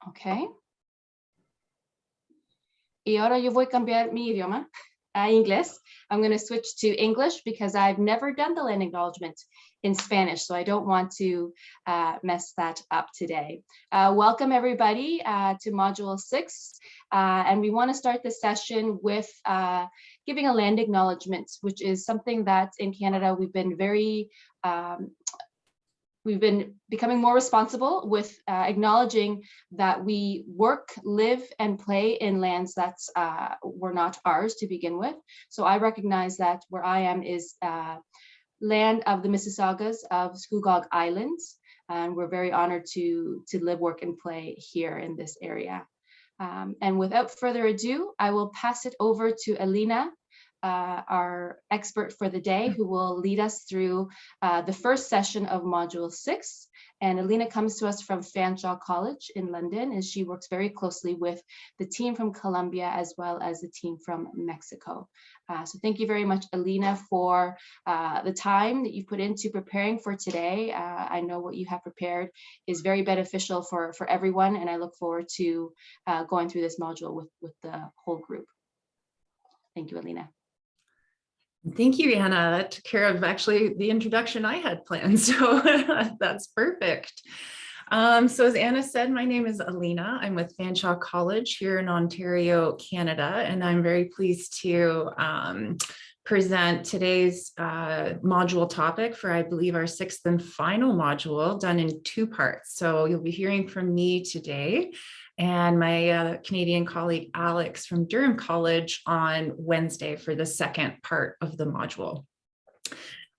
Ok. Y ahora yo voy a cambiar mi idioma a inglés. I'm going to switch to English because I've never done the land acknowledgement in Spanish, so I don't want to mess that up today. Welcome everybody to Module 6, and we want to start the session with giving a land acknowledgement, which is something that in Canada we've been becoming more responsible with acknowledging that we work, live, and play in lands that were not ours to begin with. So I recognize that where I am is land of the Mississaugas of Scugog Islands, and we're very honored to live, work, and play here in this area. And without further ado, I will pass it over to Alina, our expert for the day, who will lead us through the first session of Module 6. And Alina comes to us from Fanshawe College in London, and she works very closely with the team from Colombia as well as the team from Mexico. So thank you very much, Alina, for the time that you put into preparing for today. I know what you have prepared is very beneficial for everyone, and I look forward to going through this module with the whole group. Thank you, Alina. Thank you, Anna. That took care of actually the introduction I had planned, so that's perfect. So as Anna said, my name is Alina. I'm with Fanshawe College here in Ontario, Canada, and I'm very pleased to present today's module topic for, I believe, our 6th and final module, done in 2 parts. So you'll be hearing from me today and my Canadian colleague Alex from Durham College on Wednesday for the 2nd part of the module.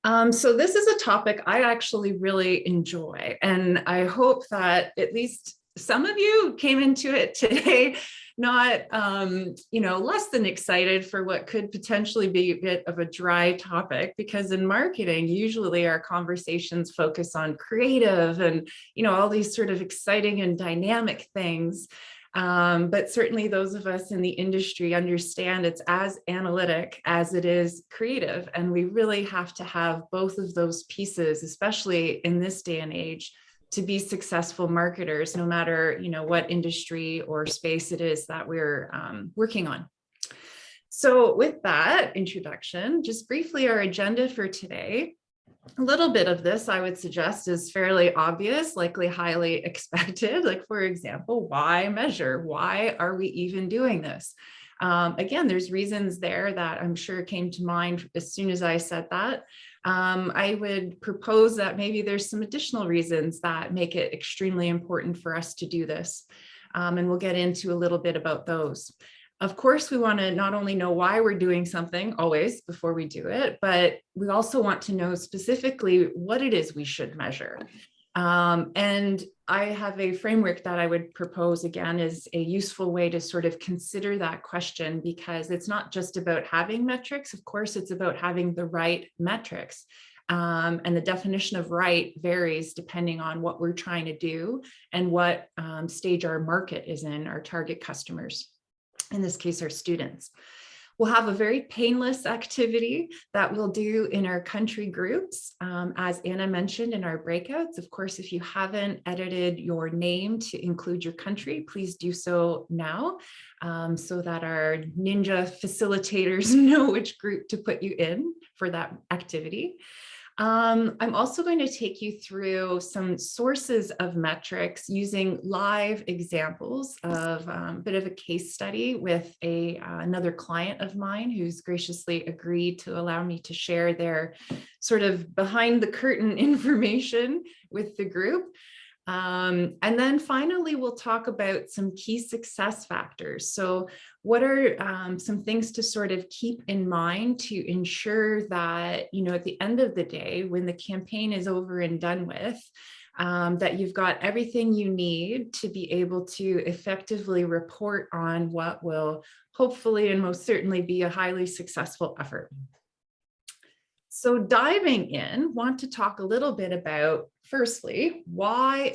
So this is a topic I actually really enjoy, and I hope that at least some of you came into it today not, less than excited for what could potentially be a bit of a dry topic, because in marketing, usually our conversations focus on creative and, all these sort of exciting and dynamic things. But certainly those of us in the industry understand it's as analytic as it is creative. And we really have to have both of those pieces, especially in this day and age, to be successful marketers, no matter, what industry or space it is that we're working on. So with that introduction, just briefly our agenda for today. A little bit of this, I would suggest, is fairly obvious, likely highly expected. Like, for example, why measure? Why are we even doing this? Again, there's reasons there that I'm sure came to mind as soon as I said that. I would propose that maybe there's some additional reasons that make it extremely important for us to do this. And we'll get into a little bit about those. Of course, we want to not only know why we're doing something always before we do it, but we also want to know specifically what it is we should measure. And I have a framework that I would propose, again, is a useful way to sort of consider that question, because it's not just about having metrics. Of course, it's about having the right metrics. And the definition of right varies depending on what we're trying to do and what stage our market is in, our target customers. In this case, our students. We'll have a very painless activity that we'll do in our country groups. As Anna mentioned in our breakouts, of course, if you haven't edited your name to include your country, please do so now, so that our ninja facilitators know which group to put you in for that activity. I'm also going to take you through some sources of metrics using live examples of a bit of a case study with another client of mine who's graciously agreed to allow me to share their sort of behind the curtain information with the group. And then finally, we'll talk about some key success factors. So what are some things to sort of keep in mind to ensure that, at the end of the day, when the campaign is over and done with, that you've got everything you need to be able to effectively report on what will hopefully and most certainly be a highly successful effort. So diving in, want to talk a little bit about, firstly, why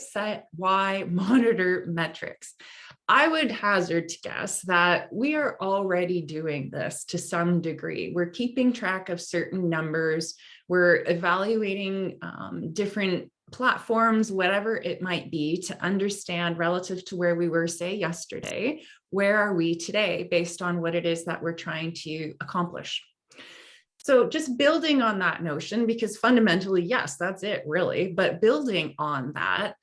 monitor metrics? I would hazard to guess that we are already doing this to some degree. We're keeping track of certain numbers. We're evaluating different platforms, whatever it might be, to understand relative to where we were, say, yesterday, where are we today based on what it is that we're trying to accomplish. So just building on that notion, because fundamentally, yes, that's it really, but building on that,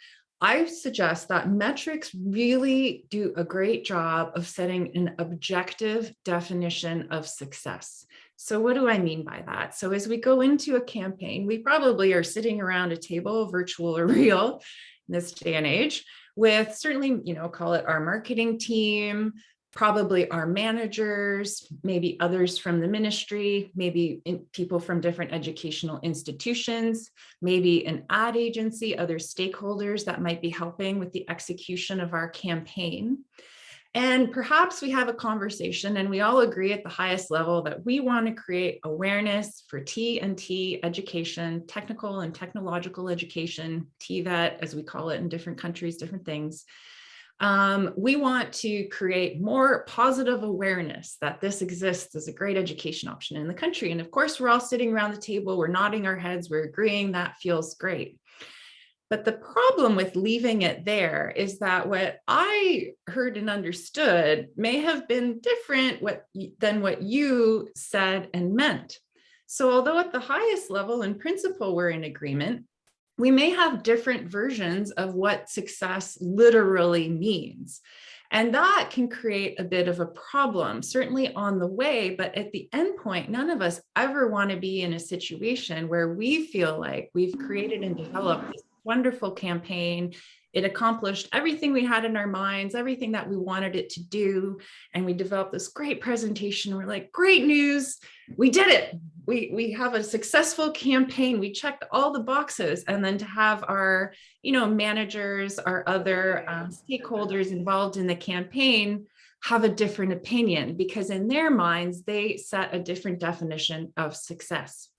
I suggest that metrics really do a great job of setting an objective definition of success. So what do I mean by that? So as we go into a campaign, we probably are sitting around a table, virtual or real, in this day and age, with certainly, call it our marketing team, probably our managers, maybe others from the ministry, maybe people from different educational institutions, maybe an ad agency, other stakeholders that might be helping with the execution of our campaign. And perhaps we have a conversation and we all agree at the highest level that we want to create awareness for T&T education, technical and technological education, TVET, as we call it in different countries, different things. We want to create more positive awareness that this exists as a great education option in the country. And of course, we're all sitting around the table, we're nodding our heads, we're agreeing that feels great. But the problem with leaving it there is that what I heard and understood may have been different than what you said and meant. So although at the highest level in principle, we're in agreement, we may have different versions of what success literally means. And that can create a bit of a problem, certainly on the way, but at the end point, none of us ever want to be in a situation where we feel like we've created and developed this wonderful campaign. It accomplished everything we had in our minds, everything that we wanted it to do. And we developed this great presentation. We're like, great news, we did it. We have a successful campaign. We checked all the boxes. And then to have our, managers, our other stakeholders involved in the campaign have a different opinion, because in their minds, they set a different definition of success.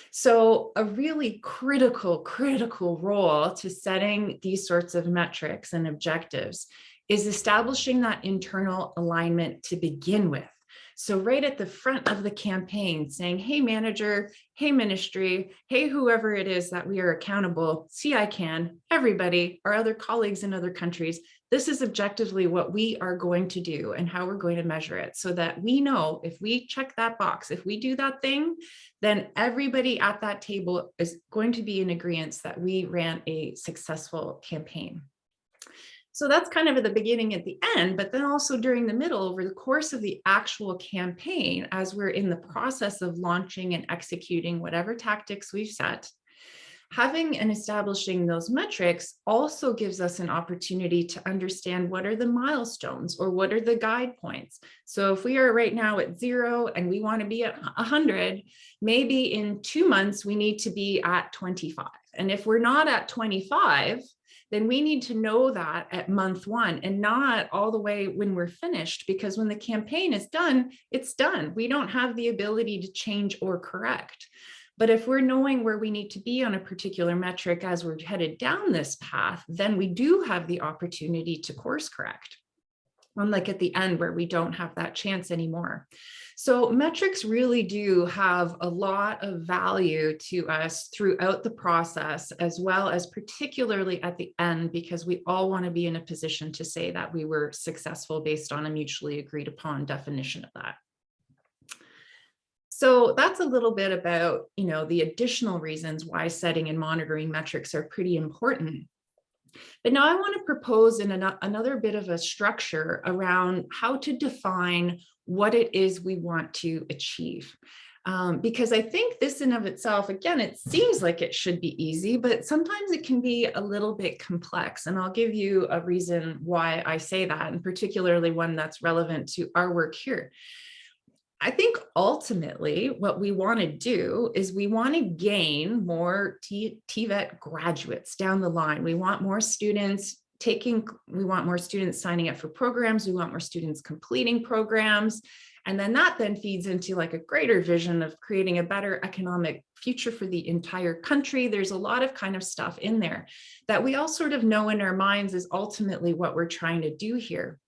So a really critical role to setting these sorts of metrics and objectives is establishing that internal alignment to begin with. So right at the front of the campaign, saying, hey, manager, hey, ministry, hey, whoever it is that we are accountable, CICAN, everybody, our other colleagues in other countries, this is objectively what we are going to do and how we're going to measure it, so that we know if we check that box, if we do that thing, then everybody at that table is going to be in agreement that we ran a successful campaign. So that's kind of at the beginning, at the end, but then also during the middle, over the course of the actual campaign, as we're in the process of launching and executing whatever tactics we've set, having and establishing those metrics also gives us an opportunity to understand what are the milestones or what are the guide points. So if we are right now at 0 and we want to be at 100, maybe in 2 months, we need to be at 25. And if we're not at 25, then we need to know that at month 1 and not all the way when we're finished, because when the campaign is done, it's done. We don't have the ability to change or correct. But if we're knowing where we need to be on a particular metric as we're headed down this path, then we do have the opportunity to course correct. Unlike at the end where we don't have that chance anymore. So metrics really do have a lot of value to us throughout the process, as well as particularly at the end, because we all want to be in a position to say that we were successful based on a mutually agreed upon definition of that. So that's a little bit about, the additional reasons why setting and monitoring metrics are pretty important. But now I want to propose in another bit of a structure around how to define what it is we want to achieve. Because I think this in of itself, again, it seems like it should be easy, but sometimes it can be a little bit complex. And I'll give you a reason why I say that, and particularly one that's relevant to our work here. I think ultimately what we want to do is we want to gain more TVET graduates down the line. We want more students signing up for programs. We want more students completing programs. And then that then feeds into like a greater vision of creating a better economic future for the entire country. There's a lot of kind of stuff in there that we all sort of know in our minds is ultimately what we're trying to do here.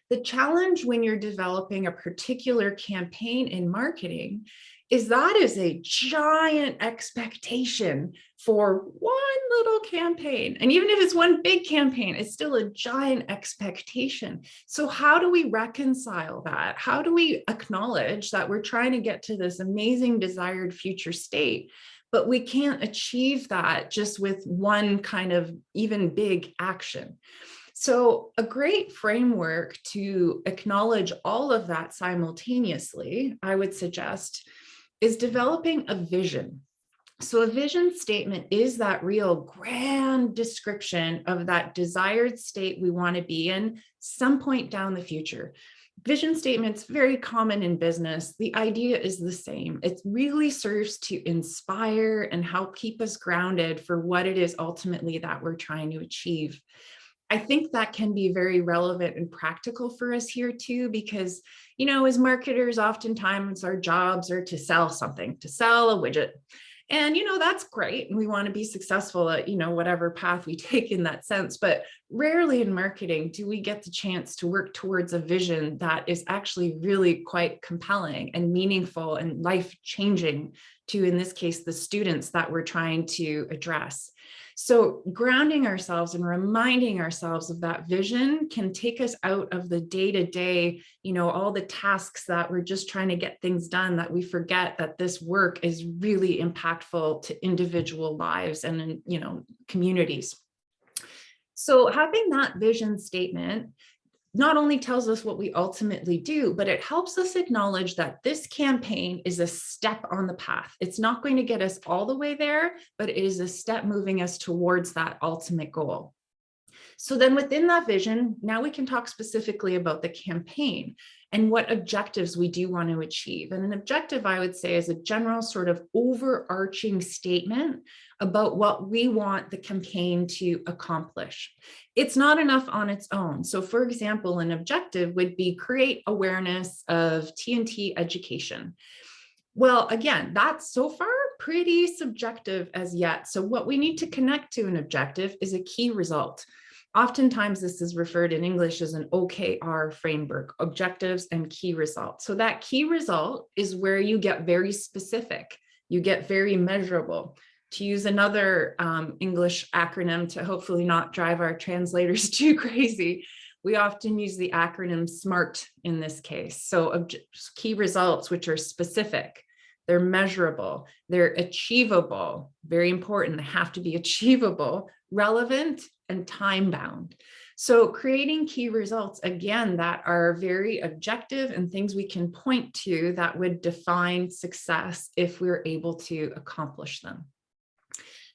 The challenge when you're developing a particular campaign in marketing is that is a giant expectation for one little campaign. And even if it's one big campaign, it's still a giant expectation. So how do we reconcile that? How do we acknowledge that we're trying to get to this amazing desired future state, but we can't achieve that just with one kind of even big action? So a great framework to acknowledge all of that simultaneously, I would suggest, is developing a vision. So a vision statement is that real grand description of that desired state we want to be in some point down the future. Vision statements very common in business. The idea is the same. It really serves to inspire and help keep us grounded for what it is ultimately that we're trying to achieve. I think that can be very relevant and practical for us here too, because, as marketers, oftentimes our jobs are to sell something, to sell a widget. And, that's great. And we want to be successful at, whatever path we take in that sense. But rarely in marketing do we get the chance to work towards a vision that is actually really quite compelling and meaningful and life-changing to, in this case, the students that we're trying to address. So grounding ourselves and reminding ourselves of that vision can take us out of the day-to-day, all the tasks that we're just trying to get things done, that we forget that this work is really impactful to individual lives and, communities. So having that vision statement not only tells us what we ultimately do, but it helps us acknowledge that this campaign is a step on the path. It's not going to get us all the way there, but it is a step moving us towards that ultimate goal. So then within that vision, now we can talk specifically about the campaign and what objectives we do want to achieve. And an objective, I would say, is a general sort of overarching statement about what we want the campaign to accomplish. It's not enough on its own. So for example, an objective would be create awareness of TNT education. Well, again, that's so far pretty subjective as yet. So what we need to connect to an objective is a key result. Oftentimes, this is referred in English as an OKR framework, objectives and key results. So that key result is where you get very specific, you get very measurable. To use another English acronym to hopefully not drive our translators too crazy, we often use the acronym SMART in this case. So key results, which are specific, they're measurable, they're achievable, very important, they have to be achievable, relevant, and time-bound. So creating key results, again, that are very objective and things we can point to that would define success if we're able to accomplish them.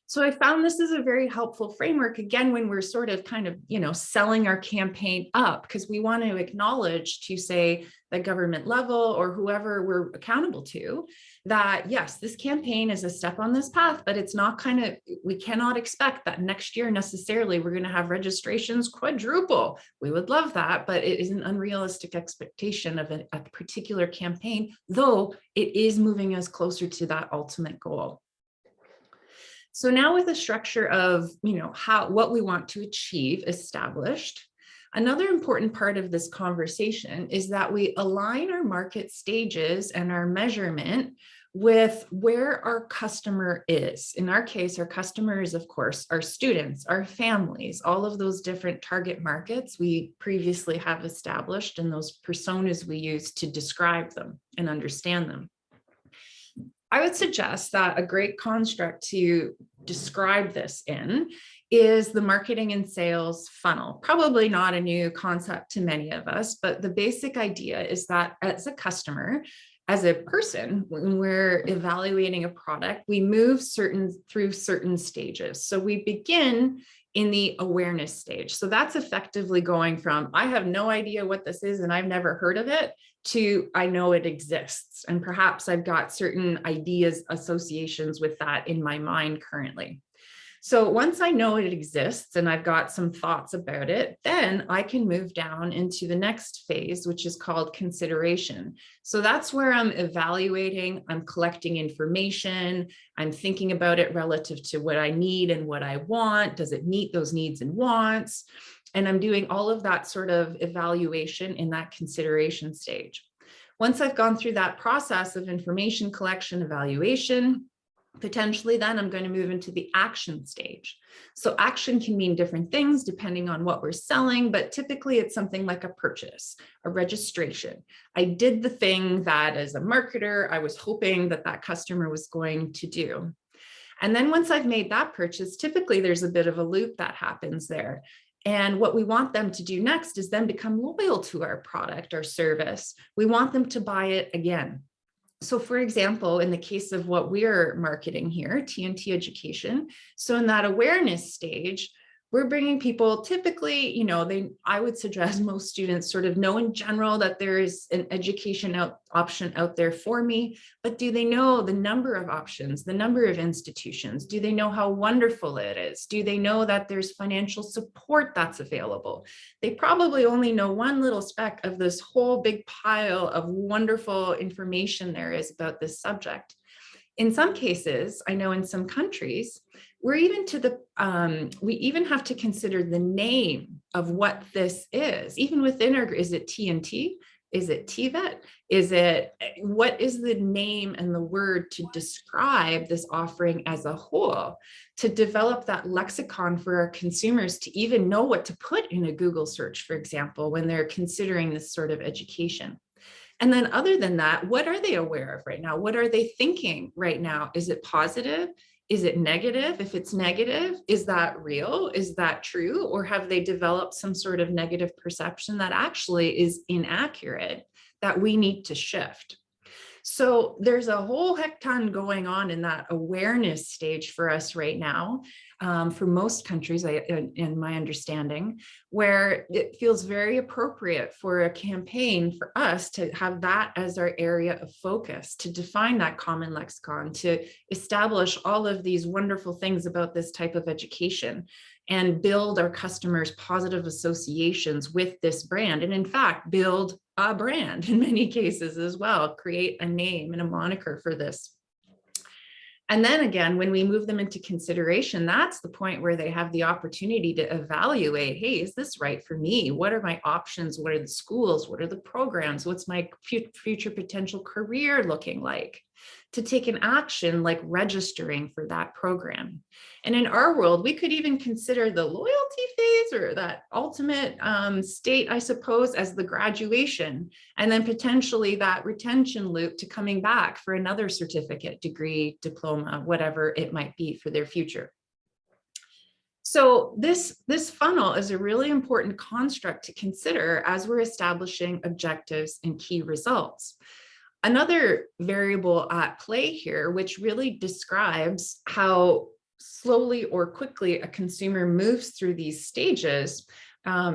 So I found this is a very helpful framework, again, when we're sort of kind of, selling our campaign up, because we want to acknowledge to, say, the government level or whoever we're accountable to, that yes, this campaign is a step on this path, but it's not we cannot expect that next year necessarily we're going to have registrations quadruple. We would love that, but it is an unrealistic expectation of a particular campaign, though it is moving us closer to that ultimate goal. So now with the structure of, what we want to achieve established, another important part of this conversation is that we align our market stages and our measurement with where our customer is. In our case, our customer is, of course, our students, our families, all of those different target markets we previously have established and those personas we use to describe them and understand them. I would suggest that a great construct to describe this in is the marketing and sales funnel. Probably not a new concept to many of us, but the basic idea is that as a customer, as a person, when we're evaluating a product, we move through certain stages. So we begin in the awareness stage. So that's effectively going from, I have no idea what this is and I've never heard of it, to I know it exists. And perhaps I've got certain ideas, associations with that in my mind currently. So once I know it exists and I've got some thoughts about it, then I can move down into the next phase, which is called consideration. So that's where I'm evaluating, I'm collecting information, I'm thinking about it relative to what I need and what I want. Does it meet those needs and wants? And I'm doing all of that sort of evaluation in that consideration stage. Once I've gone through that process of information collection, evaluation, potentially then I'm going to move into the action stage. So action can mean different things depending on what we're selling, but typically it's something like a purchase, a registration. I did the thing that as a marketer, I was hoping that that customer was going to do. And then once I've made that purchase, typically there's a bit of a loop that happens there. And what we want them to do next is then become loyal to our product or service. We want them to buy it again. So for example, in the case of what we're marketing here, TNT education, so in that awareness stage, we're bringing people typically, I would suggest most students sort of know in general that there is an education option out there for me, but do they know the number of options, the number of institutions? Do they know how wonderful it is? Do they know that there's financial support that's available? They probably only know one little speck of this whole big pile of wonderful information there is about this subject. In some cases, I know in some countries, we're even we even have to consider the name of what this is. Even within is it TNT? Is it TVET? What is the name and the word to describe this offering as a whole? To develop that lexicon for our consumers to even know what to put in a Google search, for example, when they're considering this sort of education. And then other than that, what are they aware of right now? What are they thinking right now? Is it positive? Is it negative? If it's negative, is that real? Is that true? Or have they developed some sort of negative perception that actually is inaccurate that we need to shift? So there's a whole heck ton going on in that awareness stage for us right now, for most countries, in my understanding, where it feels very appropriate for a campaign for us to have that as our area of focus, to define that common lexicon, to establish all of these wonderful things about this type of education and build our customers' positive associations with this brand. And in fact, build a brand in many cases as well, create a name and a moniker for this. And then again, when we move them into consideration, that's the point where they have the opportunity to evaluate, hey, is this right for me? What are my options? What are the schools? What are the programs? What's my future potential career looking like? To take an action like registering for that program. And in our world, we could even consider the loyalty phase or that ultimate state, I suppose, as the graduation, and then potentially that retention loop to coming back for another certificate, degree, diploma, whatever it might be for their future. So this funnel is a really important construct to consider as we're establishing objectives and key results. Another variable at play here, which really describes how slowly or quickly a consumer moves through these stages,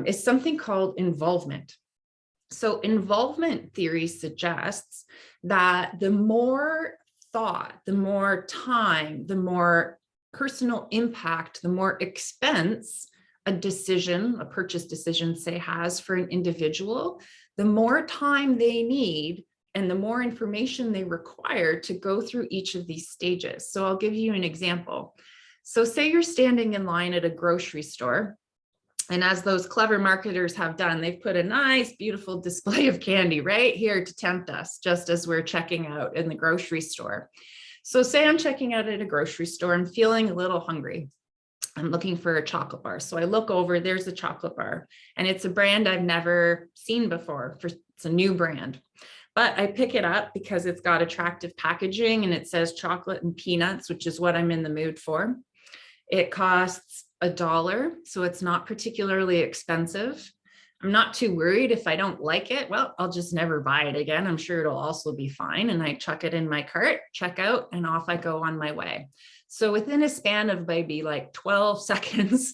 is something called involvement. So involvement theory suggests that the more thought, the more time, the more personal impact, the more expense a purchase decision, say, has for an individual, the more time they need and the more information they require to go through each of these stages. So I'll give you an example. So say you're standing in line at a grocery store, and as those clever marketers have done, they've put a nice, beautiful display of candy right here to tempt us, just as we're checking out in the grocery store. So say I'm checking out at a grocery store, I'm feeling a little hungry. I'm looking for a chocolate bar. So I look over, there's a chocolate bar, and it's a brand I've never seen before. It's a new brand. But I pick it up because it's got attractive packaging and it says chocolate and peanuts, which is what I'm in the mood for. It costs $1, so it's not particularly expensive. I'm not too worried if I don't like it. Well, I'll just never buy it again. I'm sure it'll also be fine. And I chuck it in my cart, check out, and off I go on my way. So within a span of maybe like 12 seconds,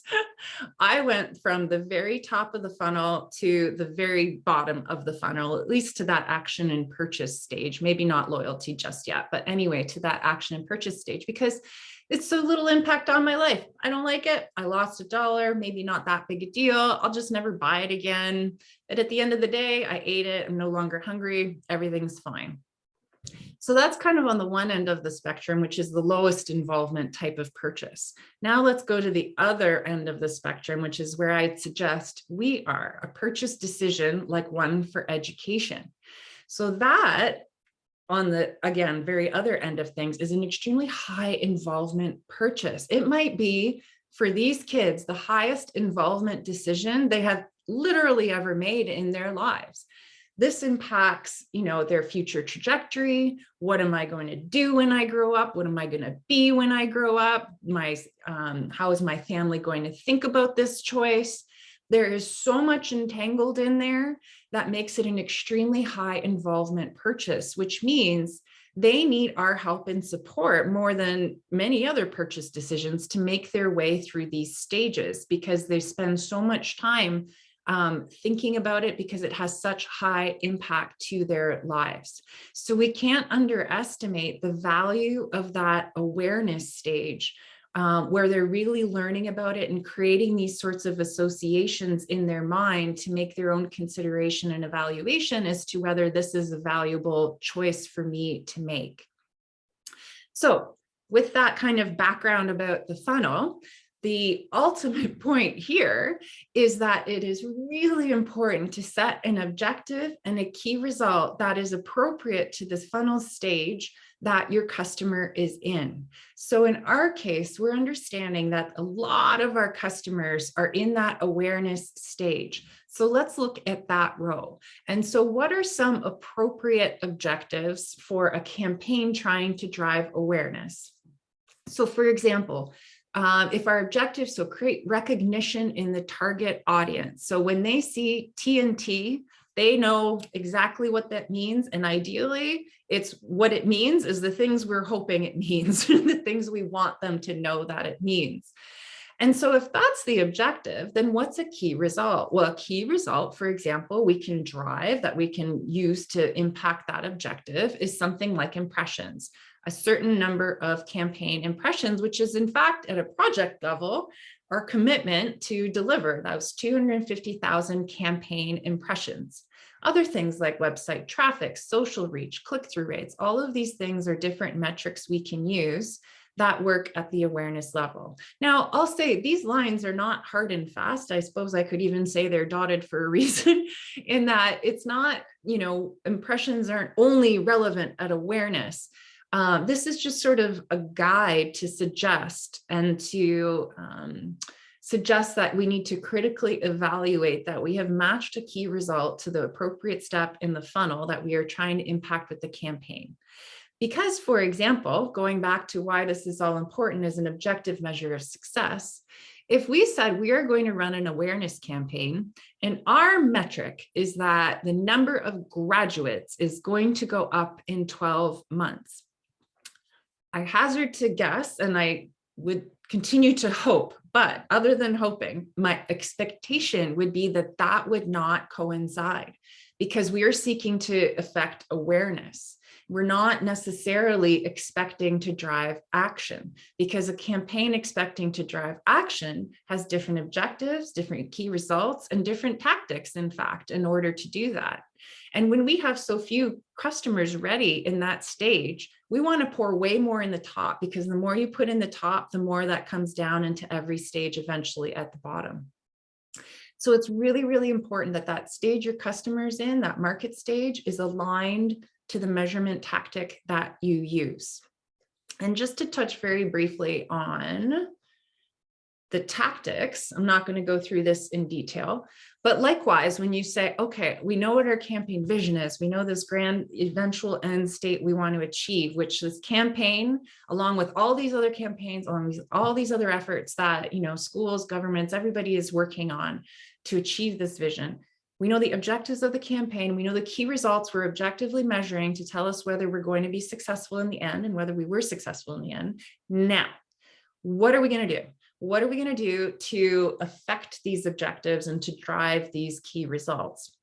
I went from the very top of the funnel to the very bottom of the funnel, at least to that action and purchase stage, maybe not loyalty just yet, but anyway, to that action and purchase stage, because it's so little impact on my life. I don't like it. I lost $1, maybe not that big a deal. I'll just never buy it again. But at the end of the day, I ate it. I'm no longer hungry. Everything's fine. So that's kind of on the one end of the spectrum, which is the lowest involvement type of purchase. Now let's go to the other end of the spectrum, which is where I'd suggest we are a purchase decision like one for education. So that, on the, again, very other end of things, is an extremely high involvement purchase. It might be, for these kids, the highest involvement decision they have literally ever made in their lives. This impacts, their future trajectory. What am I going to do when I grow up? What am I going to be when I grow up? How is my family going to think about this choice? There is so much entangled in there that makes it an extremely high involvement purchase, which means they need our help and support more than many other purchase decisions to make their way through these stages, because they spend so much time thinking about it, because it has such high impact to their lives. So we can't underestimate the value of that awareness stage, where they're really learning about it and creating these sorts of associations in their mind to make their own consideration and evaluation as to whether this is a valuable choice for me to make. So with that kind of background about the funnel, the ultimate point here is that it is really important to set an objective and a key result that is appropriate to this funnel stage that your customer is in. So in our case, we're understanding that a lot of our customers are in that awareness stage. So let's look at that row. And so what are some appropriate objectives for a campaign trying to drive awareness? So for example, if our objective, so create recognition in the target audience. So when they see TNT, they know exactly what that means. And ideally, it's what it means is the things we're hoping it means, the things we want them to know that it means. And so if that's the objective, then what's a key result? Well, a key result, for example, we can drive that we can use to impact that objective is something like impressions, a certain number of campaign impressions, which is in fact at a project level, our commitment to deliver those 250,000 campaign impressions. Other things like website traffic, social reach, click-through rates, all of these things are different metrics we can use that work at the awareness level. Now, I'll say these lines are not hard and fast. I suppose I could even say they're dotted for a reason, in that it's not, impressions aren't only relevant at awareness. This is just sort of a guide to suggest and to suggest that we need to critically evaluate that we have matched a key result to the appropriate step in the funnel that we are trying to impact with the campaign. Because, for example, going back to why this is all important as an objective measure of success, if we said we are going to run an awareness campaign and our metric is that the number of graduates is going to go up in 12 months, I hazard to guess, and I would continue to hope, but other than hoping, my expectation would be that that would not coincide, because we are seeking to affect awareness. We're not necessarily expecting to drive action, because a campaign expecting to drive action has different objectives, different key results, and different tactics, in fact, in order to do that. And when we have so few customers ready in that stage, we want to pour way more in the top, because the more you put in the top, the more that comes down into every stage eventually at the bottom. So it's really, really important that that stage your customer's in, that market stage, is aligned to the measurement tactic that you use. And just to touch very briefly on the tactics, I'm not going to go through this in detail, but likewise, when you say, okay, we know what our campaign vision is, we know this grand eventual end state we want to achieve, which this campaign, along with all these other campaigns, along with all these other efforts that, schools, governments, everybody is working on to achieve this vision. We know the objectives of the campaign. We know the key results we're objectively measuring to tell us whether we're going to be successful in the end and whether we were successful in the end. Now, what are we going to do? What are we going to do to affect these objectives and to drive these key results?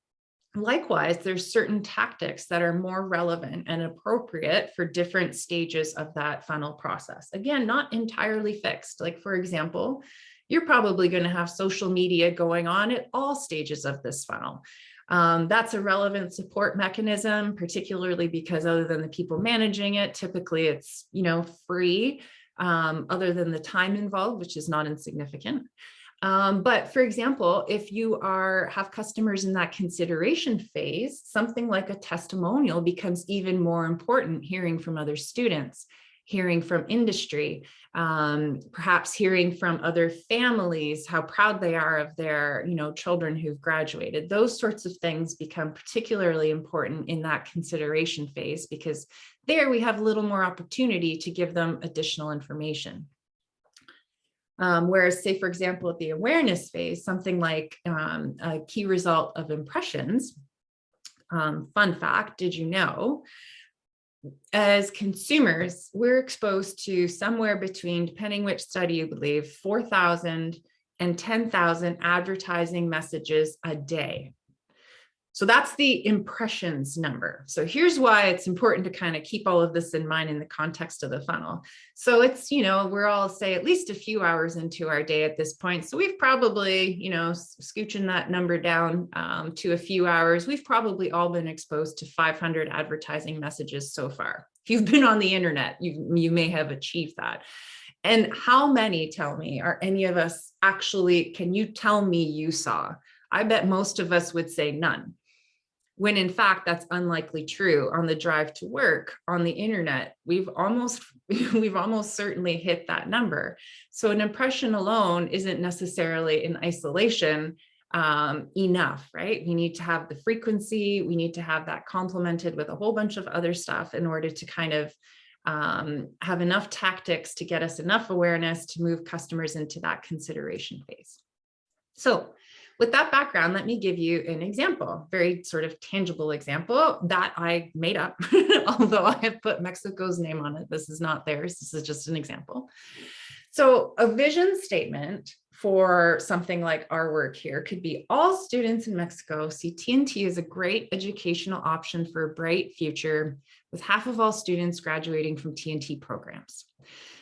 Likewise, there's certain tactics that are more relevant and appropriate for different stages of that funnel process. Again, not entirely fixed. Like, for example, you're probably going to have social media going on at all stages of this funnel. That's a relevant support mechanism, particularly because other than the people managing it, typically it's, free, other than the time involved, which is not insignificant. But for example, if you have customers in that consideration phase, something like a testimonial becomes even more important, hearing from other students, hearing from industry, perhaps hearing from other families, how proud they are of their, children who've graduated. Those sorts of things become particularly important in that consideration phase, because there we have a little more opportunity to give them additional information. Whereas, say, for example, at the awareness phase, something like a key result of impressions, fun fact, did you know, as consumers, we're exposed to somewhere between, depending which study you believe, 4,000 and 10,000 advertising messages a day. So that's the impressions number. So here's why it's important to kind of keep all of this in mind in the context of the funnel. So it's, we're all, say, at least a few hours into our day at this point. So we've probably, scooching that number down to a few hours, we've probably all been exposed to 500 advertising messages so far. If you've been on the internet, you may have achieved that. And how many, tell me, are any of us actually, can you tell me you saw? I bet most of us would say none, when in fact, that's unlikely true. On the drive to work, on the internet, we've almost certainly hit that number. So an impression alone isn't necessarily in isolation enough, right? We need to have the frequency, we need to have that complemented with a whole bunch of other stuff in order to kind of have enough tactics to get us enough awareness to move customers into that consideration phase. So with that background, let me give you an example, very sort of tangible example that I made up, although I have put Mexico's name on it. This is not theirs. This is just an example. So a vision statement for something like our work here could be: all students in Mexico see TNT as a great educational option for a bright future, with half of all students graduating from TNT programs.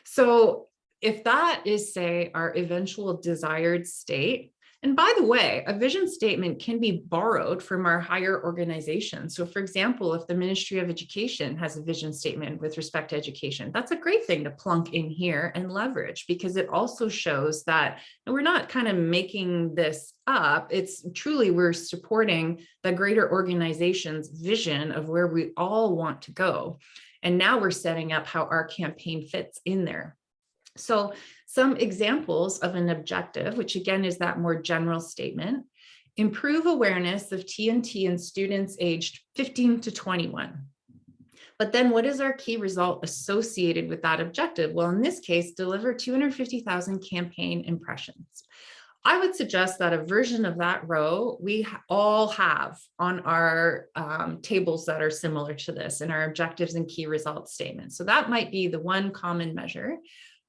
So if that is, say, our eventual desired state, and by the way, a vision statement can be borrowed from our higher organization. So for example, if the Ministry of Education has a vision statement with respect to education, that's a great thing to plunk in here and leverage, because it also shows that we're not kind of making this up. It's truly, we're supporting the greater organization's vision of where we all want to go. And now we're setting up how our campaign fits in there. So some examples of an objective, which again is that more general statement: improve awareness of TNT in students aged 15 to 21. But then what is our key result associated with that objective? Well, in this case, deliver 250,000 campaign impressions. I would suggest that a version of that row we all have on our tables that are similar to this in our objectives and key results statements. So that might be the one common measure.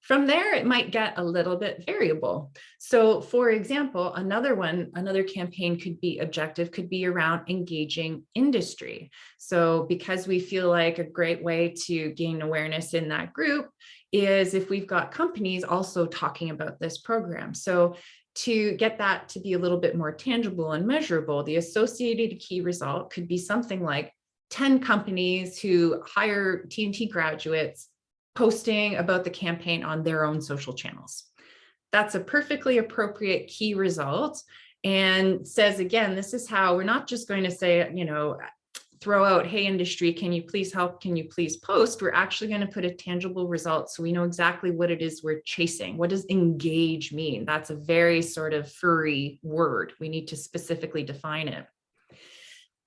From there, it might get a little bit variable. So for example, another campaign objective could be around engaging industry. So because we feel like a great way to gain awareness in that group is if we've got companies also talking about this program. So to get that to be a little bit more tangible and measurable, the associated key result could be something like 10 companies who hire TNT graduates posting about the campaign on their own social channels. That's a perfectly appropriate key result, and says, again, this is how we're not just going to say, throw out, hey, industry, can you please help? Can you please post? We're actually going to put a tangible result so we know exactly what it is we're chasing. What does engage mean? That's a very sort of furry word. We need to specifically define it.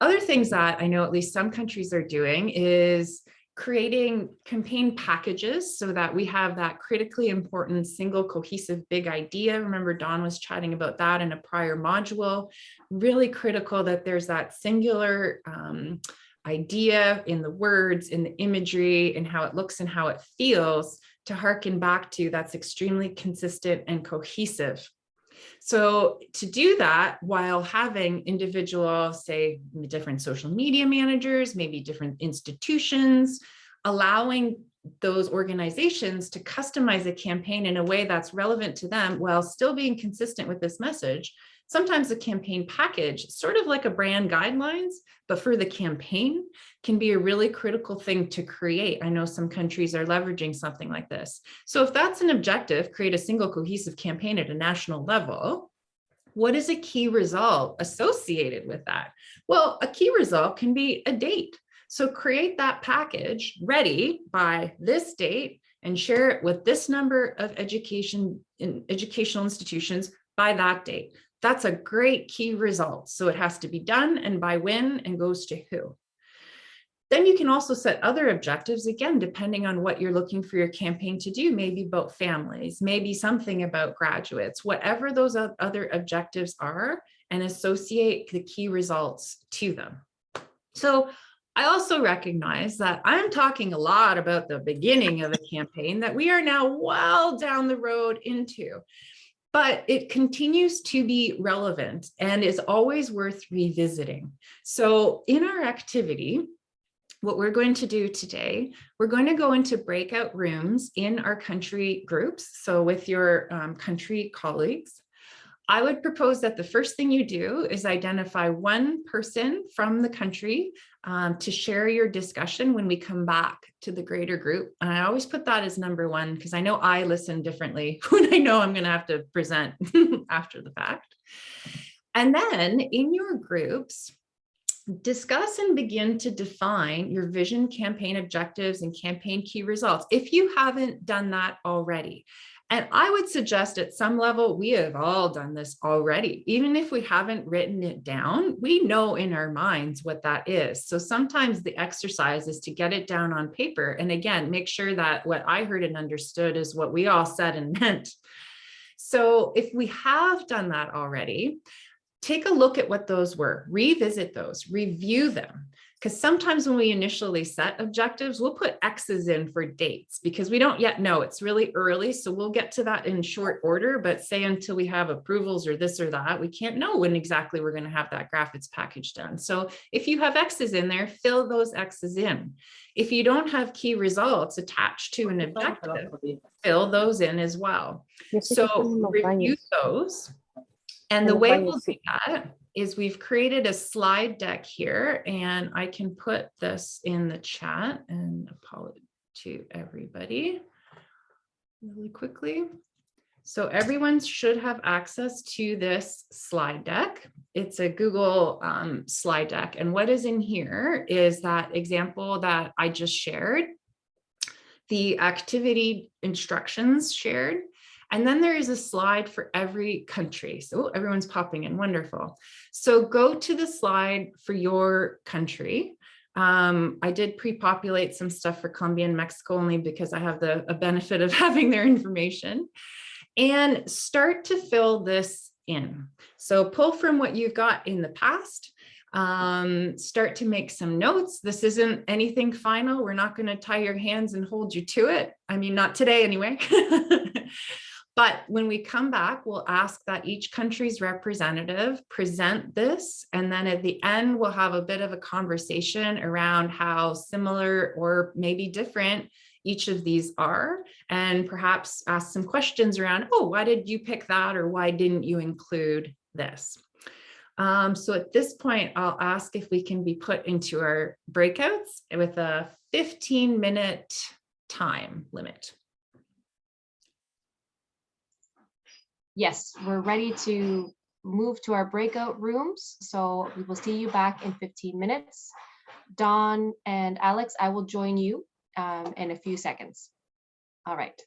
Other things that I know at least some countries are doing is creating campaign packages so that we have that critically important single cohesive big idea. Remember, Dawn was chatting about that in a prior module. Really critical that there's that singular idea in the words, in the imagery, and how it looks and how it feels to harken back to that's extremely consistent and cohesive. So to do that while having individual, say, different social media managers, maybe different institutions, allowing those organizations to customize a campaign in a way that's relevant to them while still being consistent with this message, Sometimes a campaign package, sort of like a brand guidelines, but for the campaign, can be a really critical thing to create. I know some countries are leveraging something like this. So if that's an objective, create a single cohesive campaign at a national level, what is a key result associated with that? Well, a key result can be a date. So create that package ready by this date and share it with this number of educational institutions by that date. That's a great key result. So it has to be done and by when and goes to who. Then you can also set other objectives, again, depending on what you're looking for your campaign to do, maybe about families, maybe something about graduates, whatever those other objectives are, and associate the key results to them. So I also recognize that I'm talking a lot about the beginning of a campaign that we are now well down the road into, but it continues to be relevant and is always worth revisiting. So in our activity, what we're going to do today, we're going to go into breakout rooms in our country groups. So with your country colleagues, I would propose that the first thing you do is identify one person from the country to share your discussion when we come back to the greater group. And I always put that as number one, because I know I listen differently when I know I'm going to have to present after the fact. And then in your groups, discuss and begin to define your vision, campaign objectives, and campaign key results if you haven't done that already. And I would suggest at some level, we have all done this already. Even if we haven't written it down, we know in our minds what that is. So sometimes the exercise is to get it down on paper. And again, make sure that what I heard and understood is what we all said and meant. So if we have done that already, take a look at what those were, revisit those, review them. Because sometimes when we initially set objectives, we'll put X's in for dates because we don't yet know. It's really early. So we'll get to that in short order, but say until we have approvals or this or that, we can't know when exactly we're going to have that graphics package done. So if you have X's in there, fill those X's in. If you don't have key results attached to an objective, fill those in as well. So review those. And the way we'll do that is we've created a slide deck here, and I can put this in the chat and apologize to everybody really quickly. So everyone should have access to this slide deck. It's a Google slide deck. And what is in here is that example that I just shared, the activity instructions shared. And then there is a slide for every country. So everyone's popping in, wonderful. So go to the slide for your country. I did pre-populate some stuff for Colombia and Mexico only because I have the benefit of having their information. And start to fill this in. So pull from what you've got in the past. Start to make some notes. This isn't anything final. We're not going to tie your hands and hold you to it. I mean, not today anyway. But when we come back, we'll ask that each country's representative present this. And then at the end, we'll have a bit of a conversation around how similar or maybe different each of these are, and perhaps ask some questions around, oh, why did you pick that? Or why didn't you include this? So at this point, I'll ask if we can be put into our breakouts with a 15-minute time limit. Yes, we're ready to move to our breakout rooms. So we will see you back in 15 minutes. Dawn and Alex, I will join you in a few seconds. All right.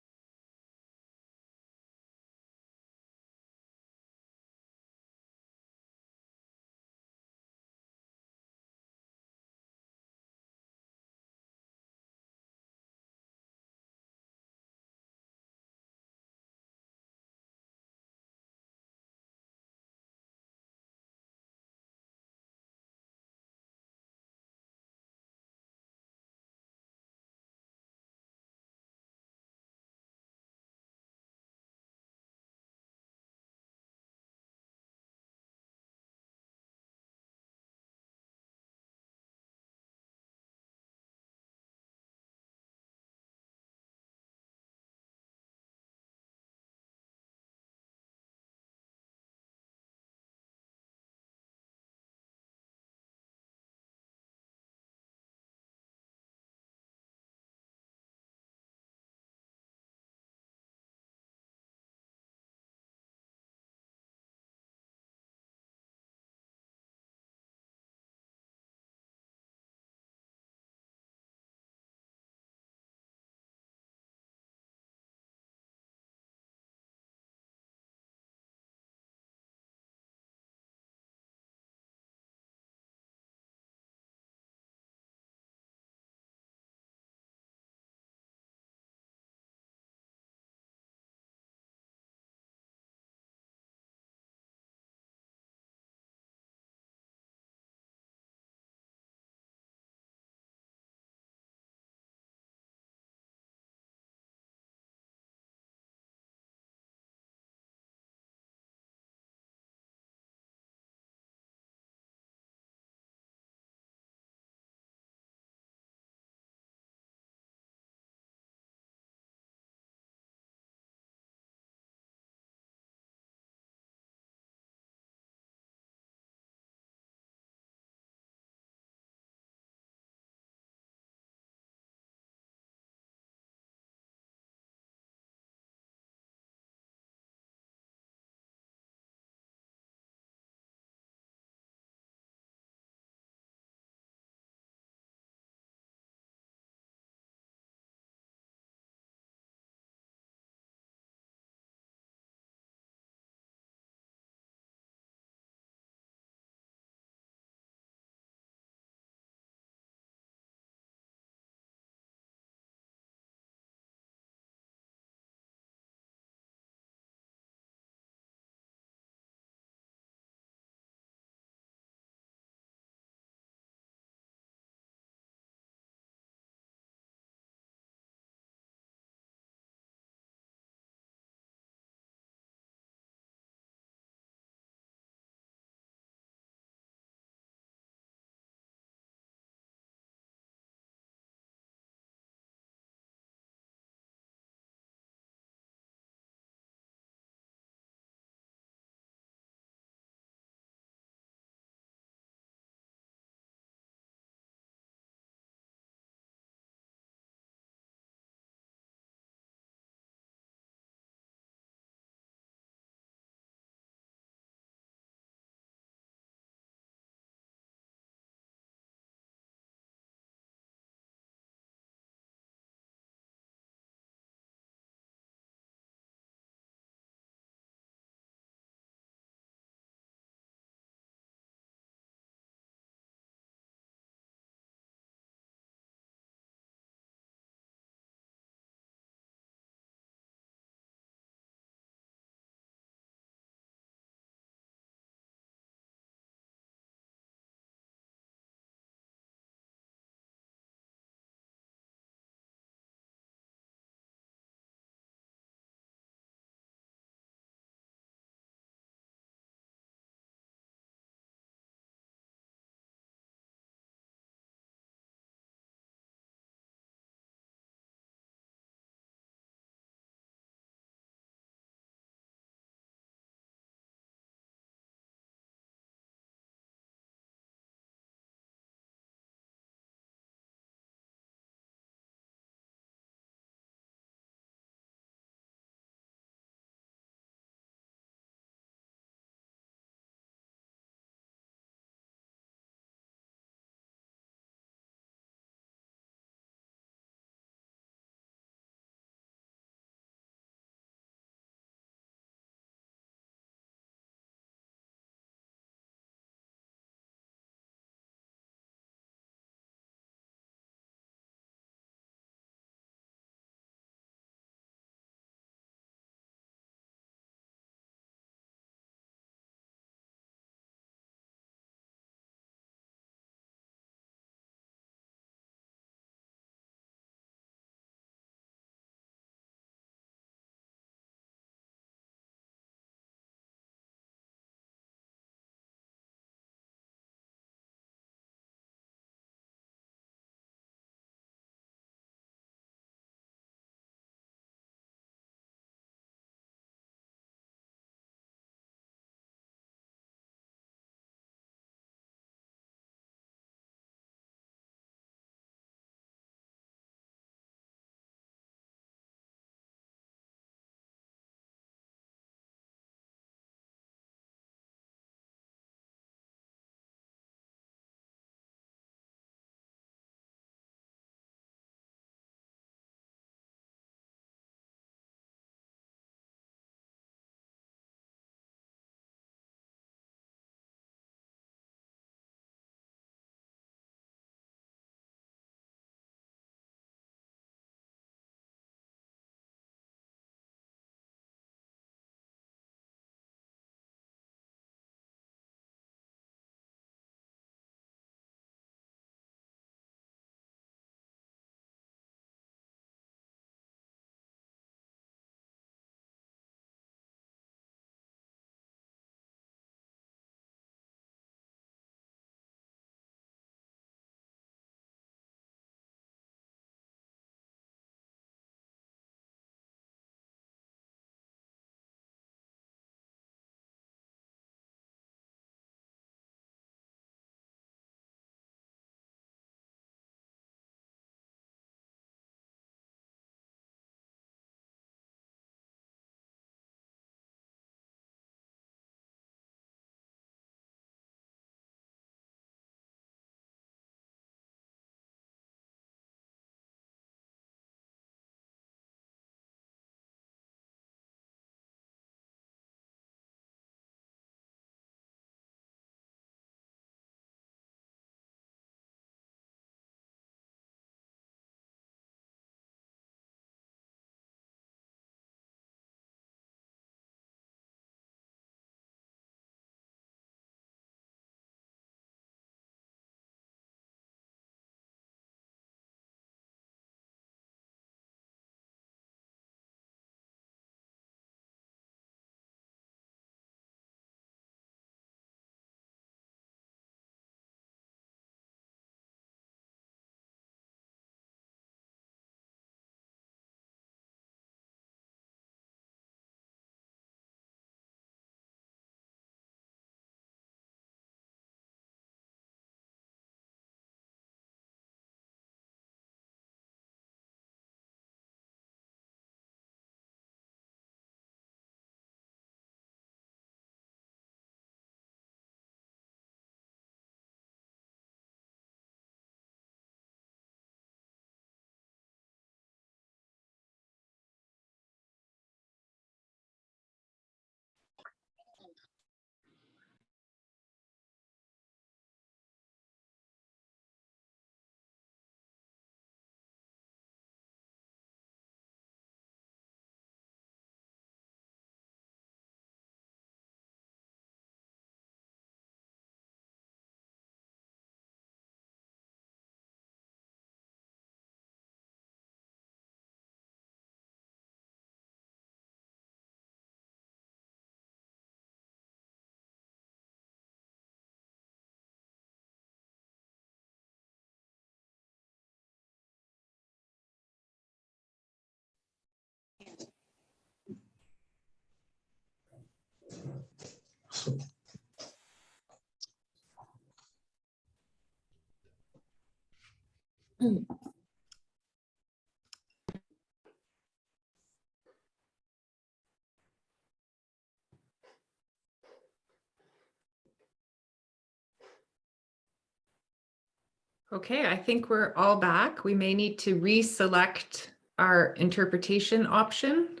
Okay, I think we're all back. We may need to reselect our interpretation option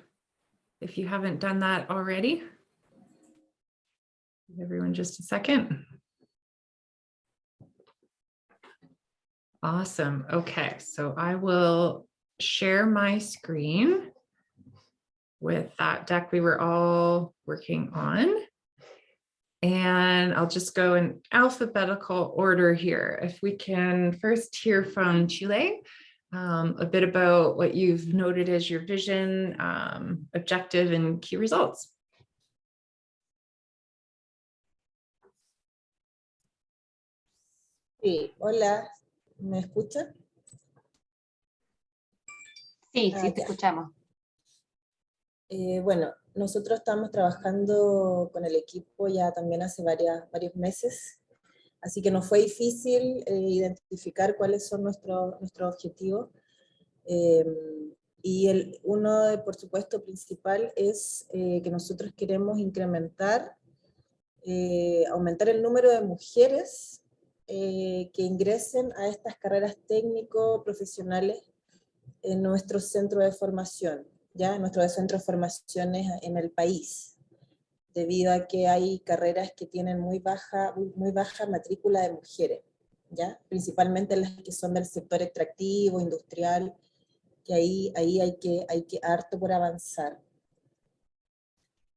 if you haven't done that already. Give everyone just a second. Awesome. Okay, so I will share my screen with that deck we were all working on. And I'll just go in alphabetical order here. If we can first hear from Chile, a bit about what you've noted as your vision, objective, and key results. Sí, hola, ¿me escuchan? Sí, sí, te Ya. escuchamos. Bueno, nosotros estamos trabajando con el equipo ya también hace varios meses, así que nos fue difícil identificar cuáles son nuestros objetivos. Y uno, por supuesto, principal es que nosotros queremos incrementar, aumentar el número de mujeres que ingresen a estas carreras técnico-profesionales en nuestro centro de formación, ya en nuestro centro de formaciones en el país, debido a que hay carreras que tienen muy baja matrícula de mujeres, ya principalmente las que son del sector extractivo, industrial, que ahí hay que harto por avanzar.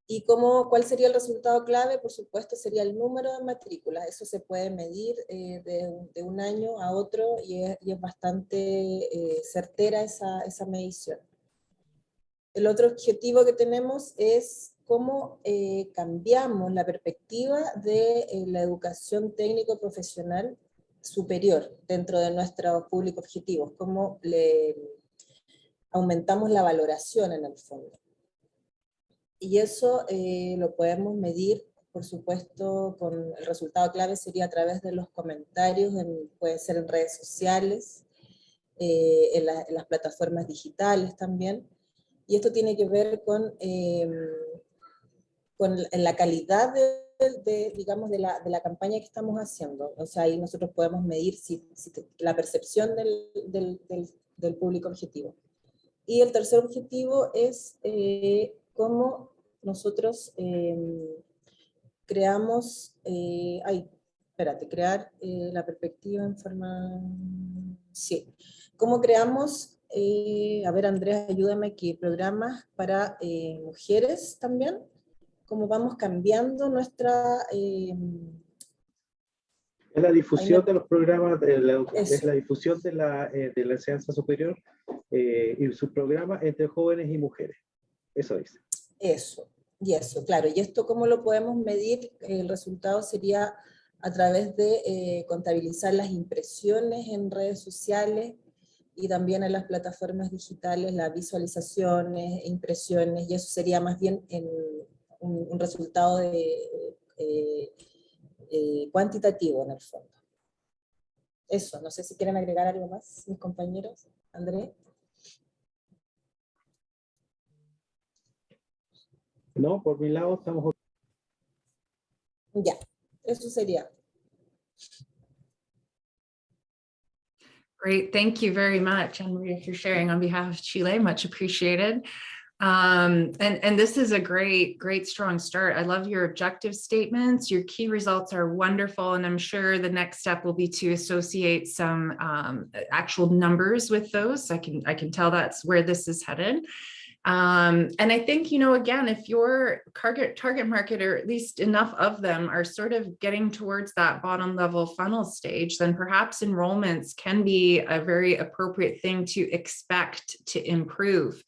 ¿Y cuál sería el resultado clave? Por supuesto, sería el número de matrículas. Eso se puede medir de un año a otro y es bastante certera esa medición. El otro objetivo que tenemos es cómo cambiamos la perspectiva de la educación técnico-profesional superior dentro de nuestros públicos objetivos, cómo le aumentamos la valoración en el fondo. Y eso lo podemos medir, por supuesto, con el resultado clave sería a través de los comentarios, puede ser en redes sociales, en las plataformas digitales también. Y esto tiene que ver con la calidad digamos, de la campaña que estamos haciendo. O sea, ahí nosotros podemos medir la percepción del público objetivo. Y el tercer objetivo es cómo nosotros creamos, crear la perspectiva en forma, sí, cómo creamos, a ver Andrés, ayúdame aquí, programas para mujeres también, cómo vamos cambiando nuestra... Es la difusión de los programas, es la difusión de la enseñanza superior y sus programas entre jóvenes y mujeres. Eso dice. Eso, claro. ¿Y esto cómo lo podemos medir? El resultado sería a través de contabilizar las impresiones en redes sociales y también en las plataformas digitales, las visualizaciones, impresiones, y eso sería más bien un resultado cuantitativo en el fondo. Eso, no sé si quieren agregar algo más, mis compañeros. Andrés. No, por mi lado estamos... Ya, eso sería. Great, thank you very much, Anne-Maria, for sharing on behalf of Chile, much appreciated. And this is a great, strong start. I love your objective statements. Your key results are wonderful. And I'm sure the next step will be to associate some actual numbers with those. I can tell that's where this is headed. And I think, again, if your target market, or at least enough of them, are sort of getting towards that bottom level funnel stage, then perhaps enrollments can be a very appropriate thing to expect to improve.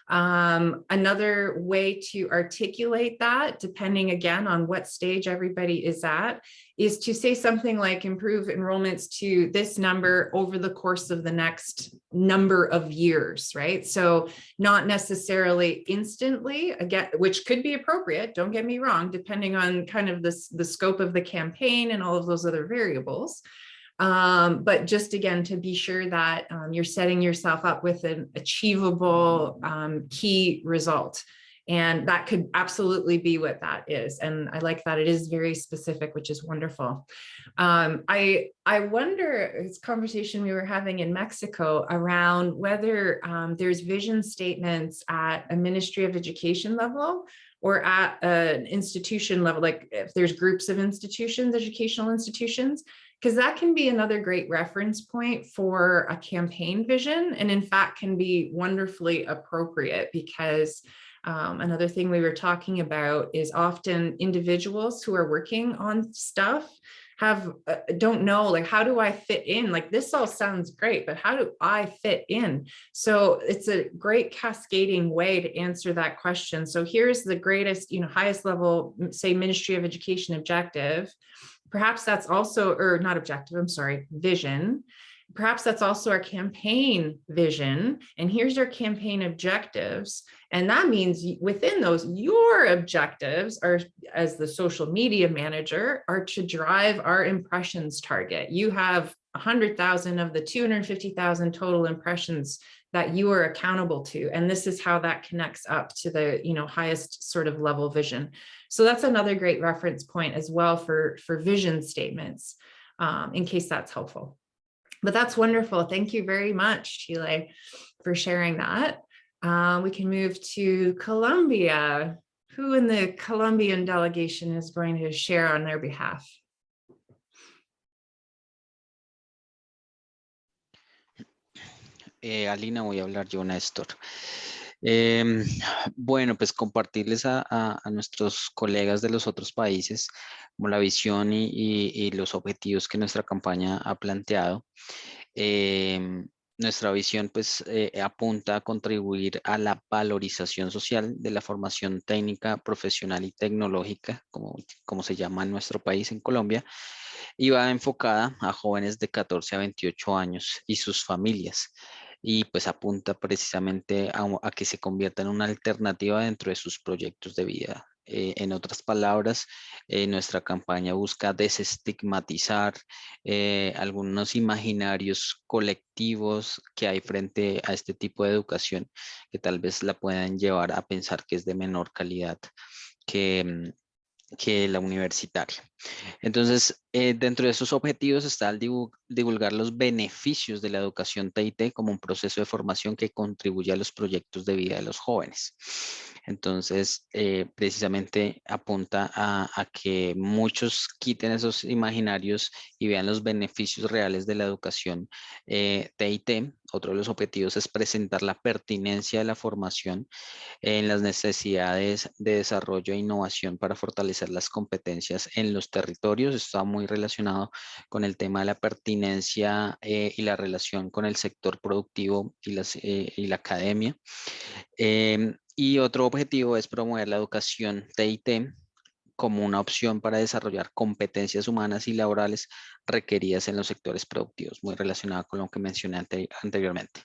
Another way to articulate that, depending again on what stage everybody is at, is to say something like improve enrollments to this number over the course of the next number of years, right? So not necessarily instantly, again, which could be appropriate, don't get me wrong, depending on kind of the scope of the campaign and all of those other variables. But just again, to be sure that you're setting yourself up with an achievable key result. And that could absolutely be what that is. And I like that it is very specific, which is wonderful. I wonder, it's a conversation we were having in Mexico around whether there's vision statements at a Ministry of Education level or at an institution level, like if there's groups of institutions, educational institutions, because that can be another great reference point for a campaign vision, and in fact can be wonderfully appropriate, because another thing we were talking about is often individuals who are working on stuff don't know, like, how do I fit in? Like, this all sounds great, but how do I fit in? So it's a great cascading way to answer that question. So here's the greatest, highest level, say, Ministry of Education objective. Perhaps that's also, or not objective, I'm sorry, vision. Perhaps that's also our campaign vision. And here's our campaign objectives. And that means within those, your objectives are, as the social media manager, are to drive our impressions target. You have 100,000 of the 250,000 total impressions that you are accountable to. And this is how that connects up to the highest sort of level vision. So that's another great reference point as well for vision statements, in case that's helpful. But that's wonderful. Thank you very much, Chile, for sharing that. We can move to Colombia. Who in the Colombian delegation is going to share on their behalf? Alina, voy a hablar yo, Néstor. Bueno, pues compartirles a nuestros colegas de los otros países como la visión y los objetivos que nuestra campaña ha planteado. Nuestra visión pues apunta a contribuir a la valorización social de la formación técnica, profesional y tecnológica, como se llama en nuestro país, en Colombia, y va enfocada a jóvenes de 14 a 28 años y sus familias. Y pues apunta precisamente a que se convierta en una alternativa dentro de sus proyectos de vida. En otras palabras, nuestra campaña busca desestigmatizar algunos imaginarios colectivos que hay frente a este tipo de educación, que tal vez la puedan llevar a pensar que es de menor calidad que la universitaria. Entonces, dentro de esos objetivos está el divulgar los beneficios de la educación TIT como un proceso de formación que contribuye a los proyectos de vida de los jóvenes. Entonces, precisamente apunta a que muchos quiten esos imaginarios y vean los beneficios reales de la educación TIT. Otro de los objetivos es presentar la pertinencia de la formación en las necesidades de desarrollo e innovación para fortalecer las competencias en los territorios. Está muy relacionado con el tema de la pertinencia y la relación con el sector productivo y la academia. Y otro objetivo es promover la educación TIT como una opción para desarrollar competencias humanas y laborales requeridas en los sectores productivos, muy relacionado con lo que mencioné anteriormente.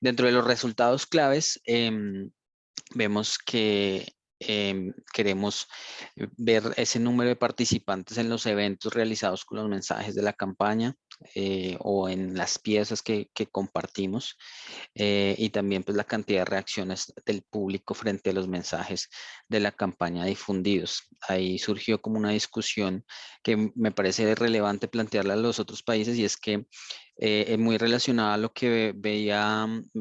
Dentro de los resultados claves, vemos que queremos ver ese número de participantes en los eventos realizados con los mensajes de la campaña o en las piezas que compartimos, y también pues la cantidad de reacciones del público frente a los mensajes de la campaña difundidos. Ahí surgió como una discusión que me parece relevante plantearla a los otros países, y es que es muy relacionada a lo que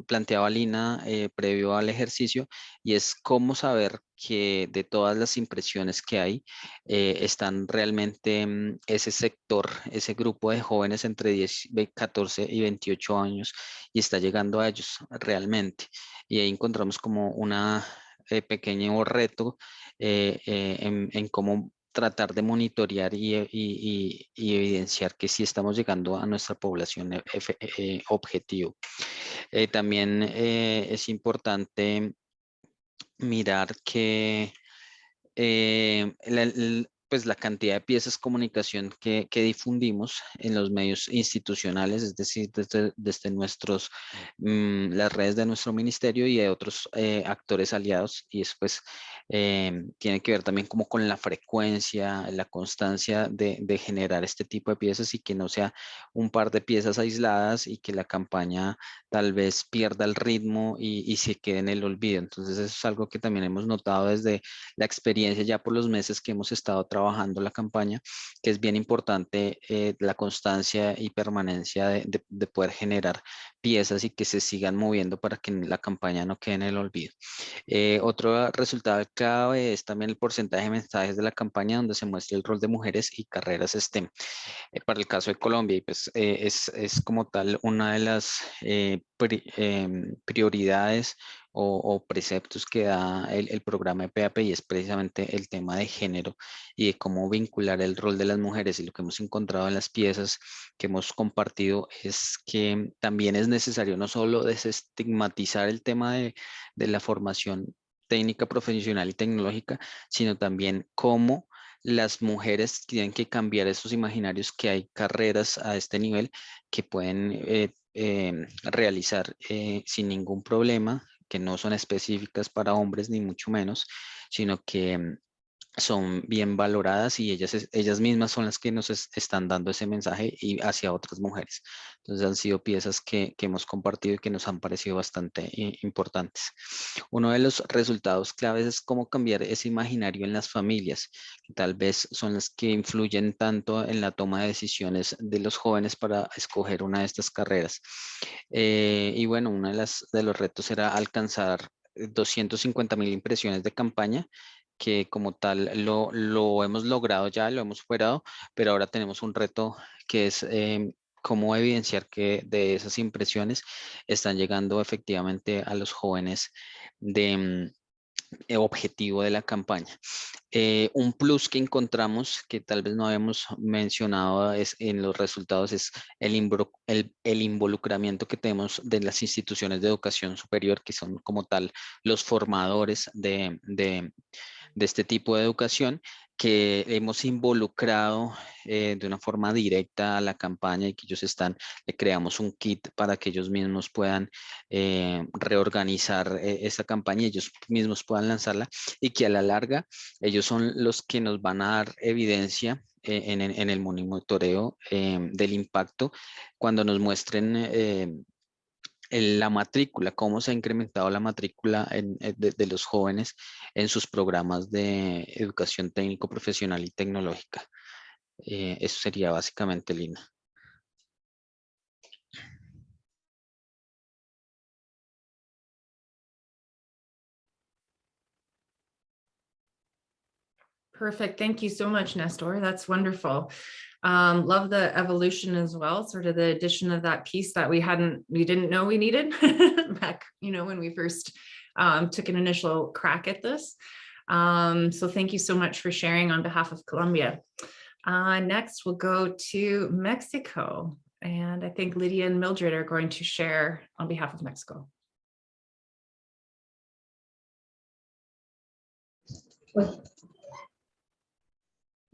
planteaba Lina previo al ejercicio, y es cómo saber que de todas las impresiones que hay, están realmente ese sector, ese grupo de jóvenes entre 14 y 28 años, y está llegando a ellos realmente. Y ahí encontramos como una pequeño reto en cómo tratar de monitorear y evidenciar que sí estamos llegando a nuestra población objetivo. También es importante mirar que pues la cantidad de piezas de comunicación que difundimos en los medios institucionales, es decir, desde nuestros, las redes de nuestro ministerio y de otros actores aliados, y después tiene que ver también como con la frecuencia, la constancia de generar este tipo de piezas y que no sea un par de piezas aisladas y que la campaña tal vez pierda el ritmo y se quede en el olvido. Entonces eso es algo que también hemos notado desde la experiencia ya por los meses que hemos estado trabajando la campaña, que es bien importante la constancia y permanencia de poder generar piezas y que se sigan moviendo para que la campaña no quede en el olvido. Otro resultado clave es también el porcentaje de mensajes de la campaña donde se muestra el rol de mujeres y carreras STEM. Para el caso de Colombia, y pues es como tal una de las prioridades o preceptos que da el programa de PAP y es precisamente el tema de género y de cómo vincular el rol de las mujeres. Y lo que hemos encontrado en las piezas que hemos compartido es que también es necesario no solo desestigmatizar el tema de la formación técnica, profesional y tecnológica, sino también cómo las mujeres tienen que cambiar esos imaginarios que hay carreras a este nivel que pueden realizar sin ningún problema, que no son específicas para hombres ni mucho menos, sino que son bien valoradas y ellas mismas son las que nos están dando ese mensaje y hacia otras mujeres. Entonces han sido piezas que hemos compartido y que nos han parecido bastante importantes. Uno de los resultados claves es cómo cambiar ese imaginario en las familias, que tal vez son las que influyen tanto en la toma de decisiones de los jóvenes para escoger una de estas carreras. Y bueno, uno de los retos era alcanzar 250.000 impresiones de campaña que como tal lo hemos logrado ya, lo hemos superado, pero ahora tenemos un reto que es cómo evidenciar que de esas impresiones están llegando efectivamente a los jóvenes de objetivo de la campaña. Un plus que encontramos que tal vez no habíamos mencionado en los resultados es el involucramiento que tenemos de las instituciones de educación superior, que son como tal los formadores de este tipo de educación, que hemos involucrado de una forma directa a la campaña y que ellos le creamos un kit para que ellos mismos puedan reorganizar esa campaña y ellos mismos puedan lanzarla y que a la larga ellos son los que nos van a dar evidencia en el monitoreo del impacto cuando nos muestren la matrícula, cómo se ha incrementado la matrícula de los jóvenes en sus programas de educación técnico, profesional y tecnológica. Eso sería básicamente, Lina. Perfect. Thank you so much, Nestor. That's wonderful. Love the evolution as well, sort of the addition of that piece that we didn't know we needed back, when we first took an initial crack at this. So thank you so much for sharing on behalf of Colombia. Next, we'll go to Mexico. And I think Lydia and Mildred are going to share on behalf of Mexico.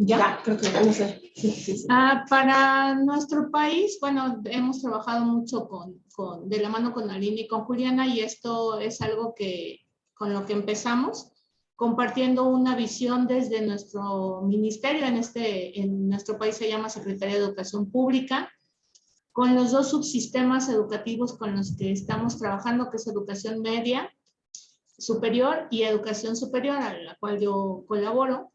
Ya, creo que no sé. Sí. Para nuestro país, bueno, hemos trabajado mucho de la mano con Aline y con Juliana, y esto es algo con lo que empezamos, compartiendo una visión desde nuestro ministerio, en nuestro país se llama Secretaría de Educación Pública, con los dos subsistemas educativos con los que estamos trabajando, que es educación media superior y educación superior, a la cual yo colaboro.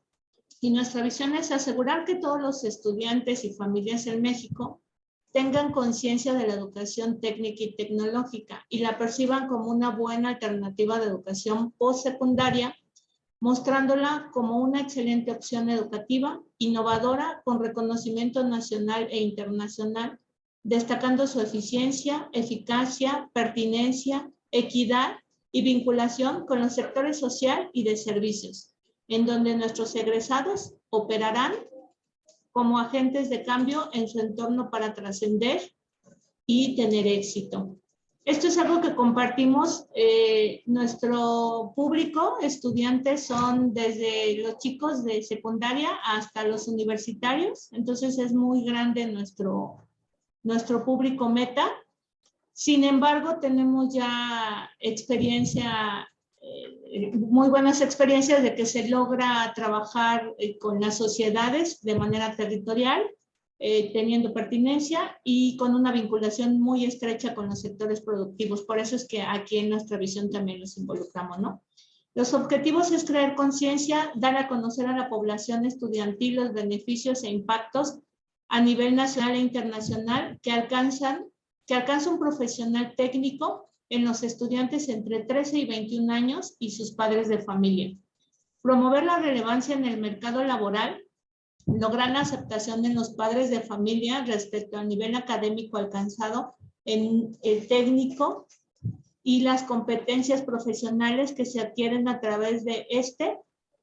Y nuestra visión es asegurar que todos los estudiantes y familias en México tengan conciencia de la educación técnica y tecnológica y la perciban como una buena alternativa de educación postsecundaria, mostrándola como una excelente opción educativa, innovadora, con reconocimiento nacional e internacional, destacando su eficiencia, eficacia, pertinencia, equidad y vinculación con los sectores social y de servicios, en donde nuestros egresados operarán como agentes de cambio en su entorno para trascender y tener éxito. Esto es algo que compartimos. Nuestro público, estudiantes, son desde los chicos de secundaria hasta los universitarios. Entonces es muy grande nuestro público meta. Sin embargo, tenemos ya experiencia, muy buenas experiencias de que se logra trabajar con las sociedades de manera territorial, teniendo pertinencia y con una vinculación muy estrecha con los sectores productivos. Por eso es que aquí en nuestra visión también los involucramos, ¿no? Los objetivos es crear conciencia, dar a conocer a la población estudiantil los beneficios e impactos a nivel nacional e internacional que alcanza un profesional técnico en los estudiantes entre 13 y 21 años y sus padres de familia. Promover la relevancia en el mercado laboral, lograr la aceptación de los padres de familia respecto al nivel académico alcanzado en el técnico y las competencias profesionales que se adquieren a través de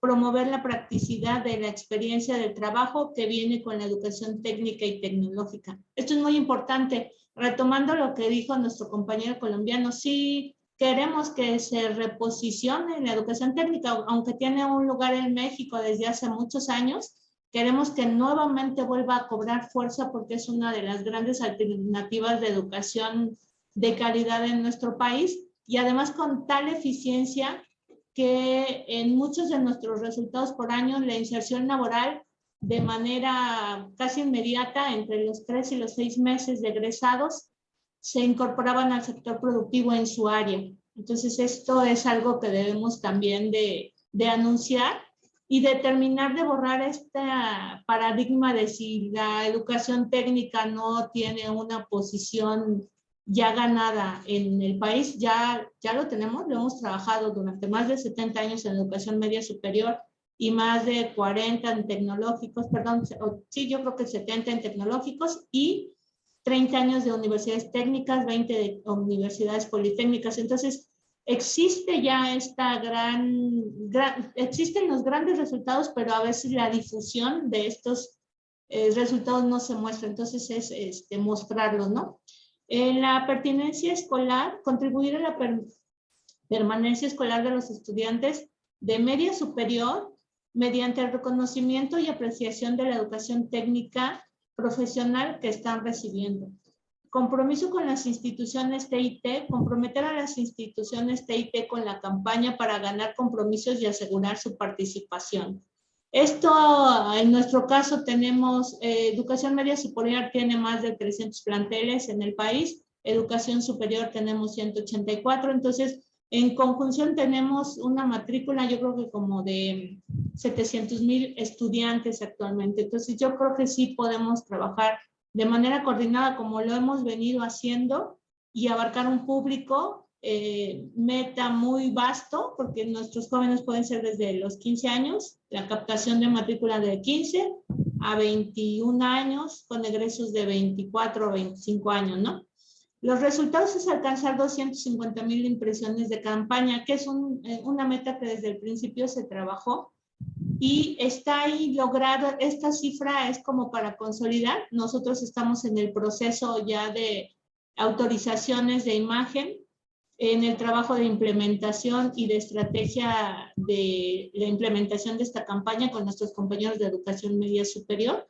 promover la practicidad de la experiencia del trabajo que viene con la educación técnica y tecnológica. Esto es muy importante. Retomando lo que dijo nuestro compañero colombiano, sí queremos que se reposicione la educación técnica, aunque tiene un lugar en México desde hace muchos años. Queremos que nuevamente vuelva a cobrar fuerza porque es una de las grandes alternativas de educación de calidad en nuestro país y además con tal eficiencia que en muchos de nuestros resultados por año la inserción laboral de manera casi inmediata entre los 3 y los 6 meses de egresados se incorporaban al sector productivo en su área. Entonces esto es algo que debemos también de anunciar y determinar de borrar este paradigma de si la educación técnica no tiene una posición ya ganada en el país. Ya lo tenemos, lo hemos trabajado durante más de 70 años en educación media superior y más de 40 en tecnológicos, sí, yo creo que 70 en tecnológicos y 30 años de universidades técnicas, 20 de universidades politécnicas. Entonces, existe ya esta existen los grandes resultados, pero a veces la difusión de estos resultados no se muestra. Entonces, es mostrarlos, ¿no? La pertinencia escolar, contribuir a la permanencia escolar de los estudiantes de media superior mediante el reconocimiento y apreciación de la educación técnica profesional que están recibiendo. Compromiso con las instituciones TIT, comprometer a las instituciones TIT con la campaña para ganar compromisos y asegurar su participación. Esto, en nuestro caso, tenemos educación media superior, tiene más de 300 planteles en el país, educación superior tenemos 184, entonces en conjunción tenemos una matrícula, yo creo que como de 700,000 estudiantes actualmente. Entonces yo creo que sí podemos trabajar de manera coordinada como lo hemos venido haciendo y abarcar un público meta muy vasto, porque nuestros jóvenes pueden ser desde los 15 años, la captación de matrícula de 15 a 21 años, con egresos de 24 o 25 años, ¿no? Los resultados es alcanzar 250,000 impresiones de campaña, que es una meta que desde el principio se trabajó y está ahí lograr. Esta cifra es como para consolidar. Nosotros estamos en el proceso ya de autorizaciones de imagen, en el trabajo de implementación y de estrategia de la implementación de esta campaña con nuestros compañeros de educación media superior.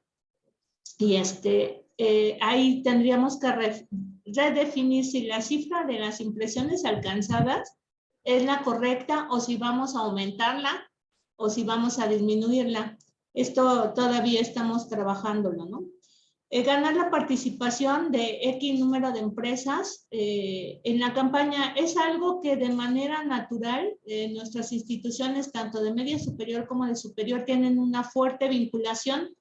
Y ahí tendríamos que redefinir si la cifra de las impresiones alcanzadas es la correcta o si vamos a aumentarla o si vamos a disminuirla. Esto todavía estamos trabajándolo, ¿no? Ganar la participación de X número de empresas en la campaña es algo que de manera natural nuestras instituciones, tanto de media superior como de superior, tienen una fuerte vinculación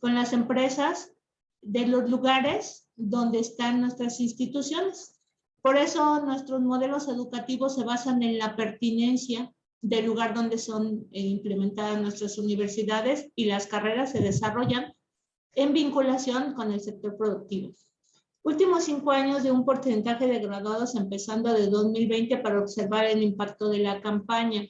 con las empresas de los lugares donde están nuestras instituciones. Por eso nuestros modelos educativos se basan en la pertinencia del lugar donde son implementadas nuestras universidades y las carreras se desarrollan en vinculación con el sector productivo. Últimos 5 años de un porcentaje de graduados empezando de 2020 para observar el impacto de la campaña.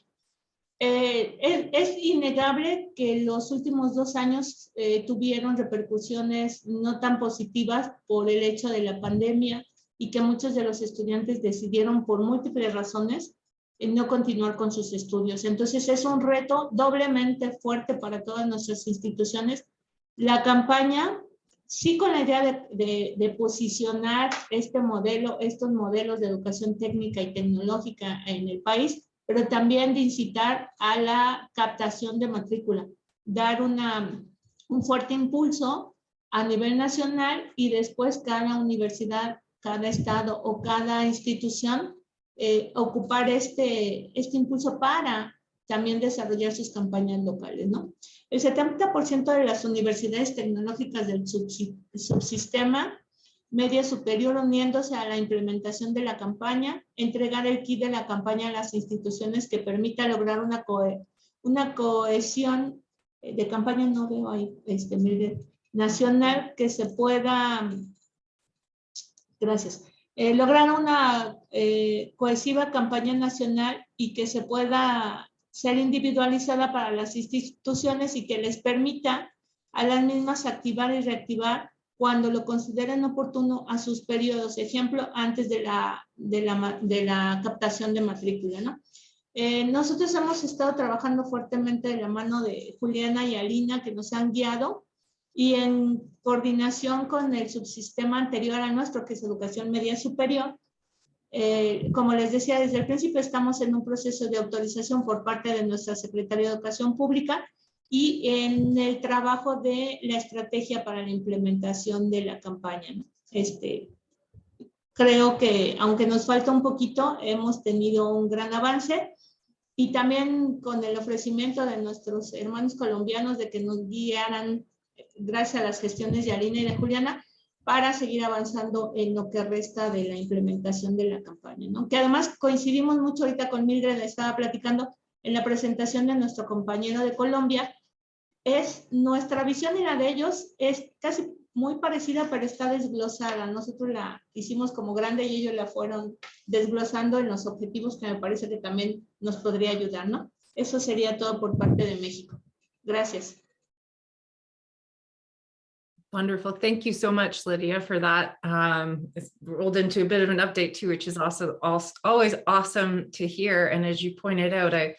Es innegable que los últimos 2 años tuvieron repercusiones no tan positivas por el hecho de la pandemia y que muchos de los estudiantes decidieron por múltiples razones no continuar con sus estudios. Entonces es un reto doblemente fuerte para todas nuestras instituciones. La campaña, sí, con la idea de posicionar estos modelos de educación técnica y tecnológica en el país, pero también de incitar a la captación de matrícula, dar un fuerte impulso a nivel nacional y después cada universidad, cada estado o cada institución ocupar este impulso para también desarrollar sus campañas locales, ¿no? El 70% de las universidades tecnológicas del subsistema media superior uniéndose a la implementación de la campaña, entregar el kit de la campaña a las instituciones que permita lograr una cohesión de campaña, no veo ahí, Mildred, nacional que se pueda, gracias, lograr una cohesiva campaña nacional y que se pueda ser individualizada para las instituciones y que les permita a las mismas activar y reactivar cuando lo consideren oportuno a sus periodos, ejemplo, antes de la captación de matrícula, ¿no? Nosotros hemos estado trabajando fuertemente de la mano de Juliana y Alina, que nos han guiado, y en coordinación con el subsistema anterior a nuestro, que es Educación Media Superior. Como les decía, desde el principio estamos en un proceso de autorización por parte de nuestra Secretaría de Educación Pública y en el trabajo de la estrategia para la implementación de la campaña, ¿no? Creo que, aunque nos falta un poquito, hemos tenido un gran avance, y también con el ofrecimiento de nuestros hermanos colombianos de que nos guiaran, gracias a las gestiones de Alina y de Juliana, para seguir avanzando en lo que resta de la implementación de la campaña, ¿no? Que además coincidimos mucho ahorita con Mildred, estaba platicando en la presentación de nuestro compañero de Colombia, es nuestra visión y la de ellos es casi muy parecida, pero está desglosada. Nosotros la hicimos como grande y ellos la fueron desglosando en los objetivos, que me parece que también nos podría ayudar, ¿no? Eso sería todo por parte de México. Gracias. Wonderful. Thank you so much, Lydia, for that. It's rolled into a bit of an update too, which is also always awesome to hear. And as you pointed out, I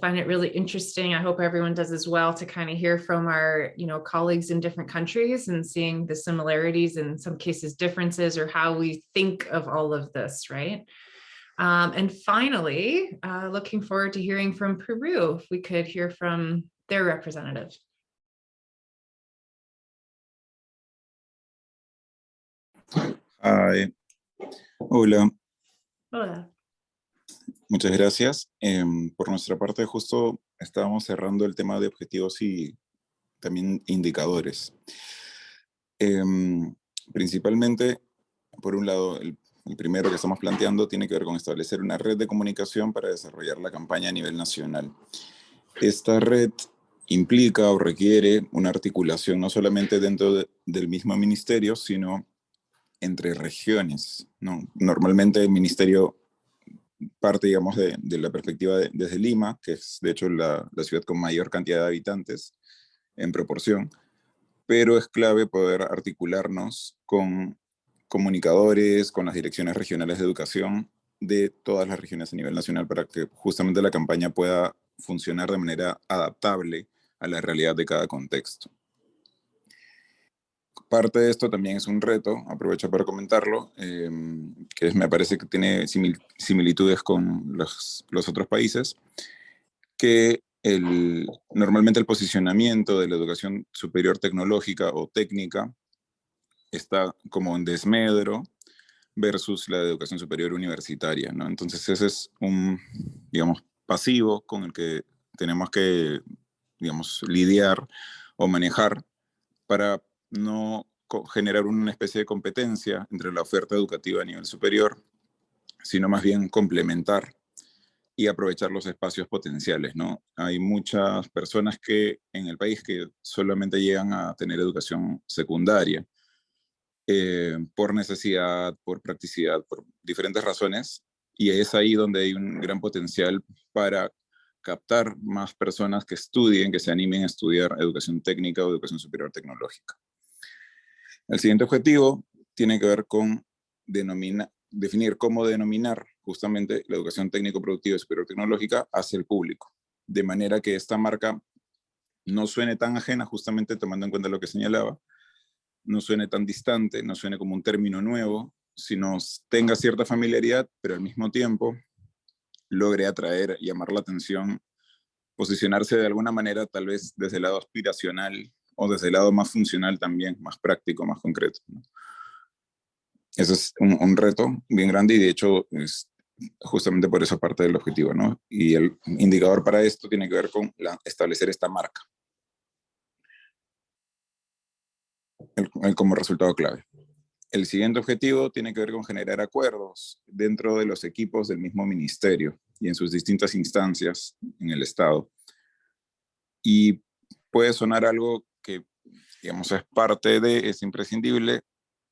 find it really interesting. I hope everyone does as well, to kind of hear from our, colleagues in different countries and seeing the similarities, in some cases differences, or how we think of all of this, right? And finally, looking forward to hearing from Peru, if we could hear from their representative. Hi. Hola. Hola. Muchas gracias. Por nuestra parte, justo estábamos cerrando el tema de objetivos y también indicadores. Principalmente, por un lado, el primero que estamos planteando tiene que ver con establecer una red de comunicación para desarrollar la campaña a nivel nacional. Esta red implica o requiere una articulación no solamente dentro del mismo ministerio, sino entre regiones, ¿no? Normalmente el ministerio parte, digamos, de la perspectiva desde Lima, que es de hecho la ciudad con mayor cantidad de habitantes en proporción, pero es clave poder articularnos con comunicadores, con las direcciones regionales de educación de todas las regiones a nivel nacional, para que justamente la campaña pueda funcionar de manera adaptable a la realidad de cada contexto. Parte de esto también es un reto, aprovecho para comentarlo, que me parece que tiene similitudes con los otros países, que normalmente el posicionamiento de la educación superior tecnológica o técnica está como en desmedro versus la educación superior universitaria, ¿no? Entonces ese es un, digamos, pasivo con el que tenemos que, digamos, lidiar o manejar para no generar una especie de competencia entre la oferta educativa a nivel superior, sino más bien complementar y aprovechar los espacios potenciales, ¿no? Hay muchas personas que en el país que solamente llegan a tener educación secundaria por necesidad, por practicidad, por diferentes razones, y es ahí donde hay un gran potencial para captar más personas que estudien, que se animen a estudiar educación técnica o educación superior tecnológica. El siguiente objetivo tiene que ver con definir cómo denominar justamente la educación técnico-productiva y superior tecnológica hacia el público, de manera que esta marca no suene tan ajena, justamente tomando en cuenta lo que señalaba, no suene tan distante, no suene como un término nuevo, sino tenga cierta familiaridad, pero al mismo tiempo logre atraer, llamar la atención, posicionarse de alguna manera tal vez desde el lado aspiracional o desde el lado más funcional también, más práctico, más concreto, ¿no? Ese es un reto bien grande y de hecho es justamente por eso parte del objetivo, ¿no? Y el indicador para esto tiene que ver con establecer esta marca como resultado clave. El siguiente objetivo tiene que ver con generar acuerdos dentro de los equipos del mismo ministerio y en sus distintas instancias en el Estado. Y puede sonar algo que, digamos, es imprescindible,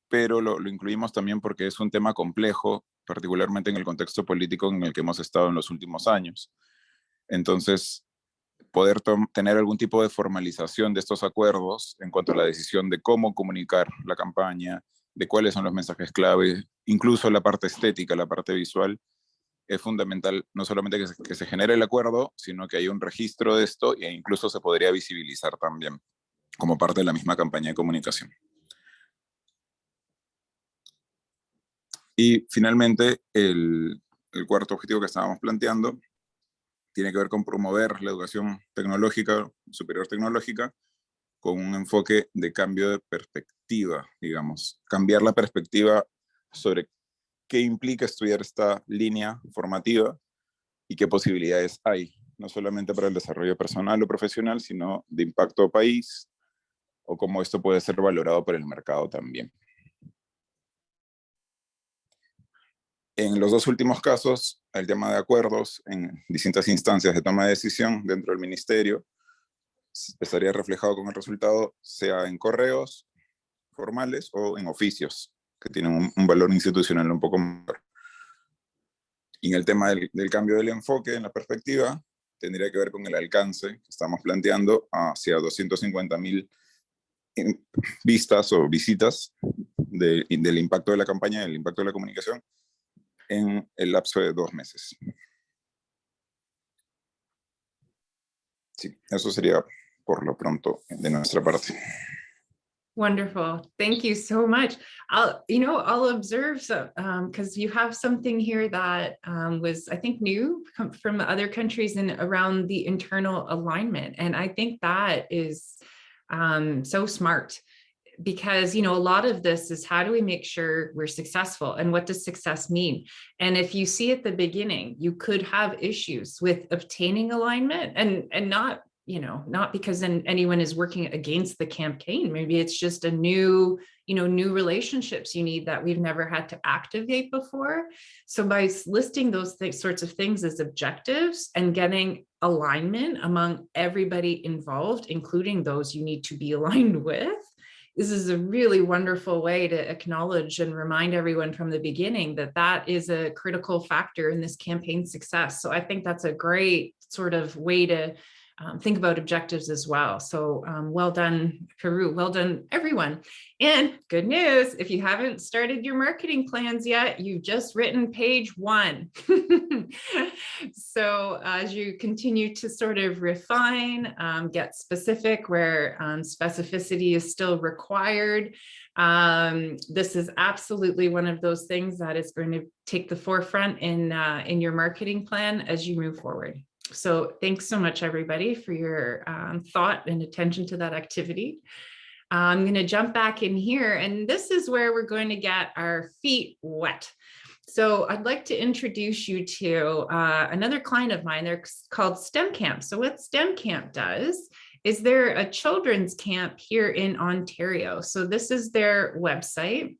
pero lo incluimos también porque es un tema complejo, particularmente en el contexto político en el que hemos estado en los últimos años. Entonces, poder tener algún tipo de formalización de estos acuerdos en cuanto a la decisión de cómo comunicar la campaña, de cuáles son los mensajes clave, incluso la parte estética, la parte visual, es fundamental no solamente que se genere el acuerdo, sino que haya un registro de esto e incluso se podría visibilizar también como parte de la misma campaña de comunicación. Y finalmente, el cuarto objetivo que estábamos planteando tiene que ver con promover la educación tecnológica, superior tecnológica, con un enfoque de cambio de perspectiva, digamos. Cambiar la perspectiva sobre qué implica estudiar esta línea formativa y qué posibilidades hay, no solamente para el desarrollo personal o profesional, sino de impacto país o cómo esto puede ser valorado por el mercado también. En los dos últimos casos, el tema de acuerdos en distintas instancias de toma de decisión dentro del ministerio estaría reflejado con el resultado, sea en correos formales o en oficios, que tienen un valor institucional un poco mayor. Y en el tema del cambio del enfoque en la perspectiva, tendría que ver con el alcance que estamos planteando hacia 250.000 vistas o visitas del impacto de la campaña, del impacto de la comunicación, en el lapso de 2 meses. Sí, eso sería por lo pronto de nuestra parte. Wonderful. Thank you so much. I'll observe because you have something here that was, I think, new from other countries and around the internal alignment. And I think that is so smart. Because, a lot of this is how do we make sure we're successful and what does success mean? And if you see at the beginning, you could have issues with obtaining alignment and not because anyone is working against the campaign. Maybe it's just a new relationships you need that we've never had to activate before. So by listing those sorts of things as objectives and getting alignment among everybody involved, including those you need to be aligned with, this is a really wonderful way to acknowledge and remind everyone from the beginning that is a critical factor in this campaign success. So I think that's a great sort of way to think about objectives as well. So well done, Peru. Well done, everyone. And good news, if you haven't started your marketing plans yet, you've just written page 1. So as you continue to sort of refine, get specific where specificity is still required, this is absolutely one of those things that is going to take the forefront in your marketing plan as you move forward. So thanks so much, everybody, for your thought and attention to that activity. I'm going to jump back in here, and this is where we're going to get our feet wet. So I'd like to introduce you to another client of mine. They're called STEM Camp. So what STEM Camp does is they're a children's camp here in Ontario. So this is their website.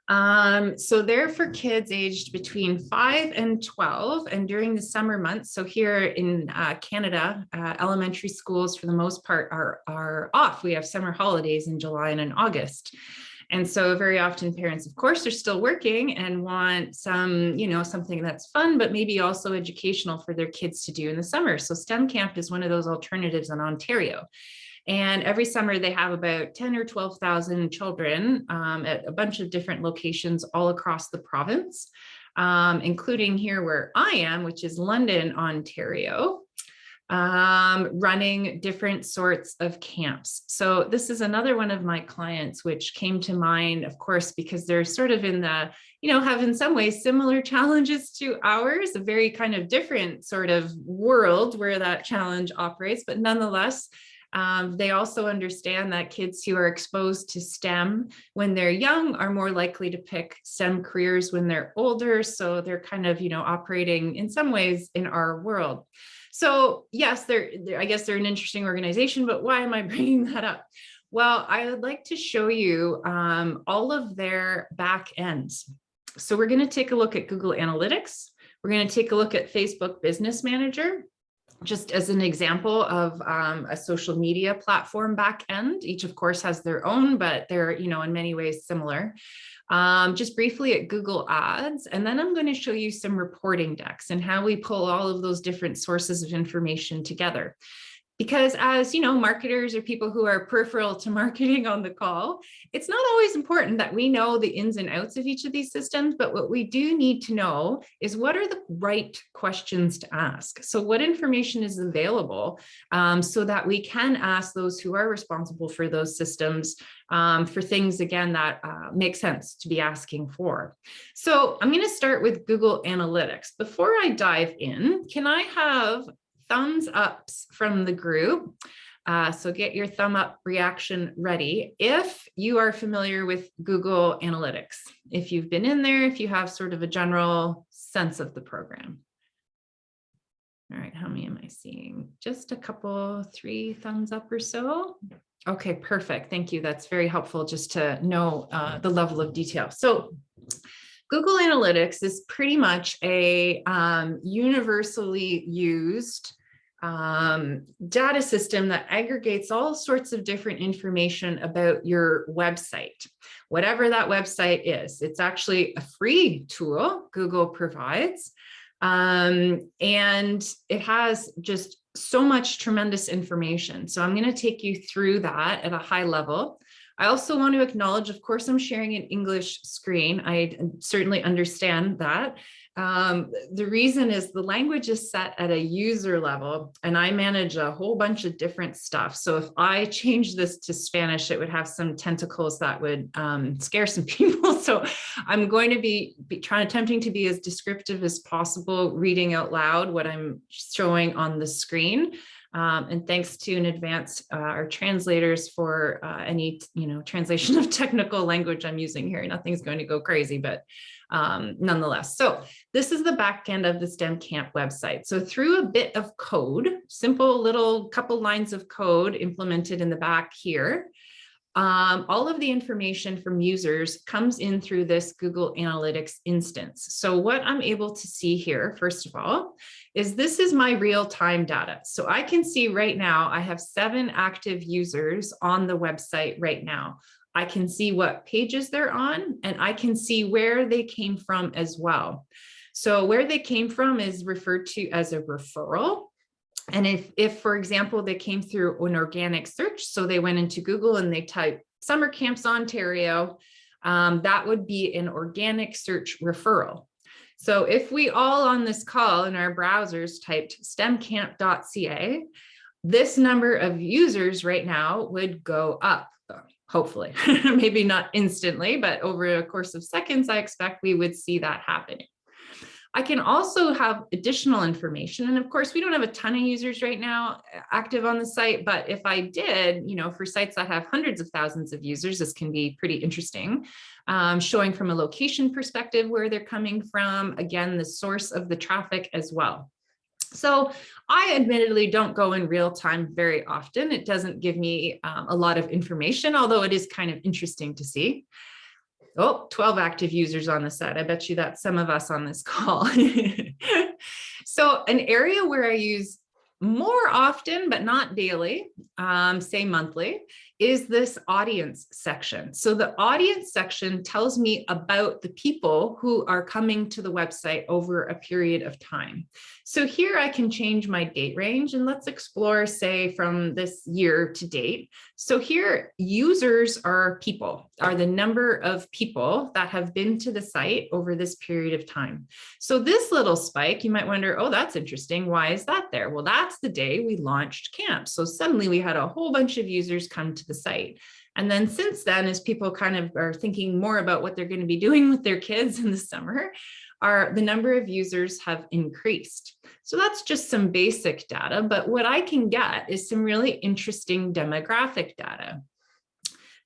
So they're for kids aged between 5 and 12, and during the summer months. So here in Canada, elementary schools for the most part are off. We have summer holidays in July and in August. And so very often parents, of course, are still working and want some, something that's fun, but maybe also educational for their kids to do in the summer. So STEM Camp is one of those alternatives in Ontario. And every summer they have about 10 or 12,000 children at a bunch of different locations all across the province, including here where I am, which is London, Ontario, running different sorts of camps. So this is another one of my clients, which came to mind, of course, because they're sort of in the, have in some ways similar challenges to ours, a very kind of different sort of world where that challenge operates, but nonetheless, they also understand that kids who are exposed to STEM when they're young are more likely to pick STEM careers when they're older. So they're kind of, operating in some ways in our world. So yes, I guess they're an interesting organization, but why am I bringing that up? Well, I would like to show you all of their back ends. So we're going to take a look at Google Analytics. We're going to take a look at Facebook Business Manager, just as an example of a social media platform back end. Each, of course, has their own, but they're, in many ways similar. Just briefly at Google Ads, and then I'm going to show you some reporting decks and how we pull all of those different sources of information together. Because as marketers or people who are peripheral to marketing on the call, it's not always important that we know the ins and outs of each of these systems, but what we do need to know is what are the right questions to ask. So what information is available so that we can ask those who are responsible for those systems for things, again, that make sense to be asking for. So I'm going to start with Google Analytics. Before I dive in, can I have thumbs ups from the group? So get your thumb up reaction ready if you are familiar with Google Analytics, if you've been in there, if you have sort of a general sense of the program. All right, how many am I seeing? Just a couple, 3 thumbs up or so. Okay, perfect. Thank you. That's very helpful just to know the level of detail. So Google Analytics is pretty much a universally used data system that aggregates all sorts of different information about your website, whatever that website is. It's actually a free tool Google provides, and it has just so much tremendous information. So I'm going to take you through that at a high level. I also want to acknowledge, of course, I'm sharing an English screen. I certainly understand that. The reason is the language is set at a user level, and I manage a whole bunch of different stuff. So if I change this to Spanish, it would have some tentacles that would scare some people. So I'm going to be attempting to be as descriptive as possible, reading out loud what I'm showing on the screen. And thanks to in advance our translators for any translation of technical language I'm using here. Nothing's going to go crazy, but nonetheless. So this is the back end of the STEM Camp website. So through a bit of code, simple little couple lines of code implemented in the back here, all of the information from users comes in through this Google Analytics instance. So what I'm able to see here, first of all, is this is my real-time data. So I can see right now, I have 7 active users on the website right now. I can see what pages they're on, and I can see where they came from as well. So where they came from is referred to as a referral. And if, for example, they came through an organic search, so they went into Google and they typed Summer Camps Ontario, that would be an organic search referral. So if we all on this call in our browsers typed stemcamp.ca, this number of users right now would go up, hopefully. Maybe not instantly, but over a course of seconds, I expect we would see that happening. I can also have additional information. And of course, we don't have a ton of users right now active on the site, but if I did, for sites that have hundreds of thousands of users, this can be pretty interesting. Showing from a location perspective where they're coming from, again, the source of the traffic as well. So I admittedly don't go in real time very often. It doesn't give me a lot of information, although it is kind of interesting to see. Oh, 12 active users on the site. I bet you that's some of us on this call. So an area where I use more often, but not daily, say monthly, is this audience section. So the audience section tells me about the people who are coming to the website over a period of time. So here I can change my date range, and let's explore, say, from this year to date. So here, users are people, are the number of people that have been to the site over this period of time. So this little spike, you might wonder, oh, that's interesting. Why is that there? Well, that's the day we launched camp. So suddenly we had a whole bunch of users come to the site. And then since then, as people kind of are thinking more about what they're going to be doing with their kids in the summer, the number of users have increased. So that's just some basic data, but what I can get is some really interesting demographic data.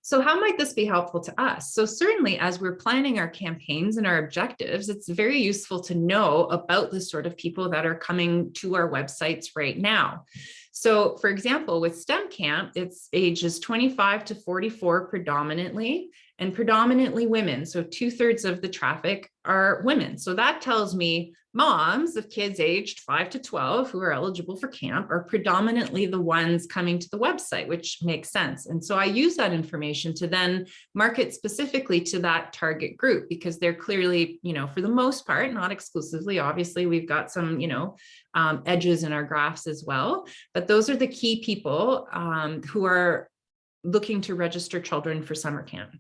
So how might this be helpful to us? So certainly as we're planning our campaigns and our objectives, it's very useful to know about the sort of people that are coming to our websites right now. So for example, with STEM Camp, it's ages 25 to 44 predominantly, and predominantly women. So 2/3 of the traffic are women. So that tells me moms of kids aged 5 to 12 who are eligible for camp are predominantly the ones coming to the website, which makes sense. And so I use that information to then market specifically to that target group, because they're clearly, for the most part, not exclusively, obviously we've got some, edges in our graphs as well, but those are the key people who are looking to register children for summer camp.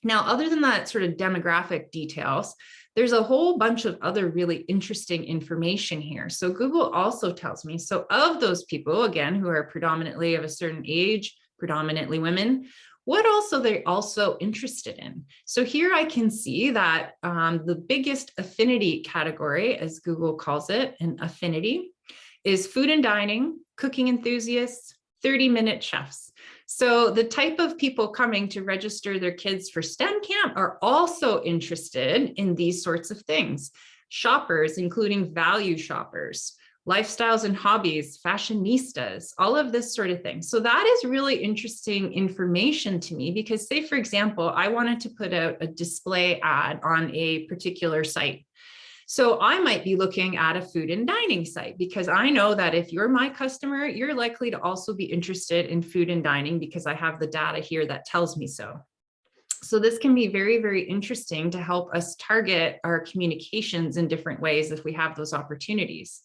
Now, other than that sort of demographic details, there's a whole bunch of other really interesting information here. So Google also tells me, so of those people, again, who are predominantly of a certain age, predominantly women, what also they're also interested in. So here I can see that the biggest affinity category, as Google calls it, an affinity, is food and dining, cooking enthusiasts, 30-minute chefs. So the type of people coming to register their kids for STEM camp are also interested in these sorts of things. Shoppers, including value shoppers, lifestyles and hobbies, fashionistas, all of this sort of thing. So that is really interesting information to me, because say, for example, I wanted to put out a display ad on a particular site. So I might be looking at a food and dining site, because I know that if you're my customer, you're likely to also be interested in food and dining, because I have the data here that tells me so. So this can be very, very interesting to help us target our communications in different ways if we have those opportunities.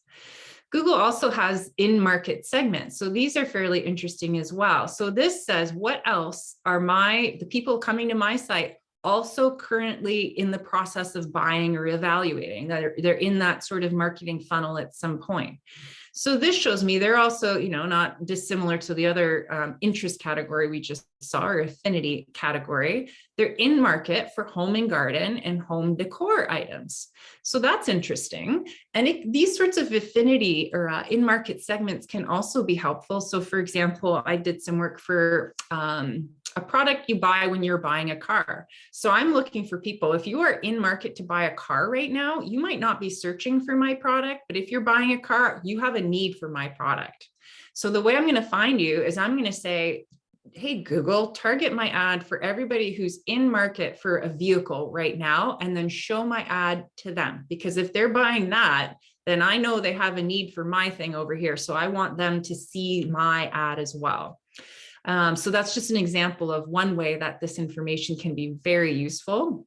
Google also has in-market segments. So these are fairly interesting as well. So this says, what else are the people coming to my site also currently in the process of buying or evaluating, that they're in that sort of marketing funnel at some point. So this shows me they're also, not dissimilar to the other interest category we just saw, or affinity category. They're in market for home and garden and home decor items. So that's interesting. And these sorts of affinity or in-market segments can also be helpful. So for example, I did some work for a product you buy when you're buying a car. So I'm looking for people. If you are in market to buy a car right now, you might not be searching for my product, but if you're buying a car, you have a need for my product. So the way I'm going to find you is I'm going to say, hey, Google, target my ad for everybody who's in market for a vehicle right now, and then show my ad to them. Because if they're buying that, then I know they have a need for my thing over here. So I want them to see my ad as well. So that's just an example of one way that this information can be very useful.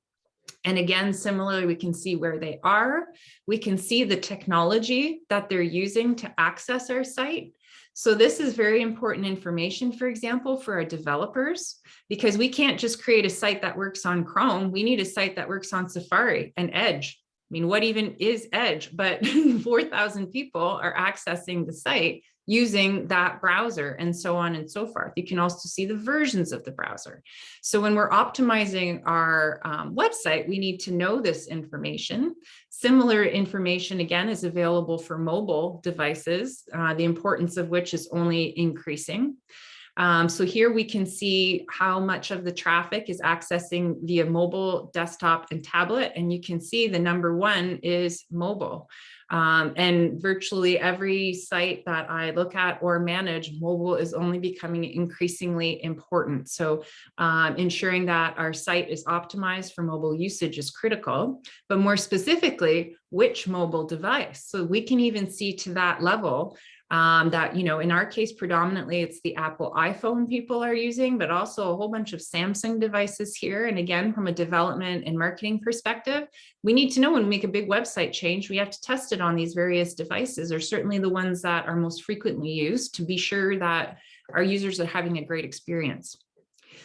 And again, similarly, we can see where they are. We can see the technology that they're using to access our site. So this is very important information, for example, for our developers, because we can't just create a site that works on Chrome. We need a site that works on Safari and Edge. I mean, what even is Edge? But 4,000 people are accessing the site using that browser, and so on and so forth. You can also see the versions of the browser. So when we're optimizing our website, we need to know this information. Similar information, again, is available for mobile devices, the importance of which is only increasing. So here we can see how much of the traffic is accessing via mobile, desktop, and tablet. And you can see the number one is mobile. And virtually every site that I look at or manage, mobile is only becoming increasingly important. So ensuring that our site is optimized for mobile usage is critical, but more specifically, which mobile device. So we can even see to that level that, you know, in our case, predominantly it's the Apple iPhone people are using, but also a whole bunch of Samsung devices here. And again, from a development and marketing perspective, we need to know when we make a big website change, we have to test it on these various devices, or certainly the ones that are most frequently used, to be sure that our users are having a great experience.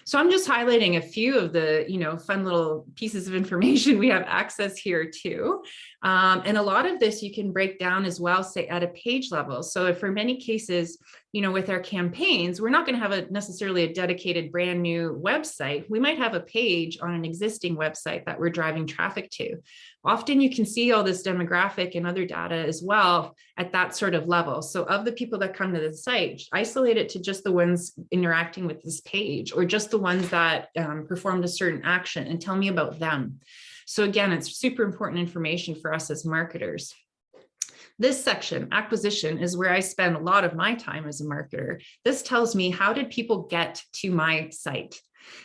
So I'm just highlighting a few of the, you know, fun little pieces of information we have access here to. And a lot of this you can break down as well, say at a page level. So for many cases, you know, with our campaigns, we're not going to have necessarily a dedicated brand new website. We might have a page on an existing website that we're driving traffic to. Often you can see all this demographic and other data as well at that sort of level. So of the people that come to the site, isolate it to just the ones interacting with this page, or just the ones that performed a certain action, and tell me about them. So again, it's super important information for us as marketers. This section, acquisition, is where I spend a lot of my time as a marketer. This tells me, how did people get to my site?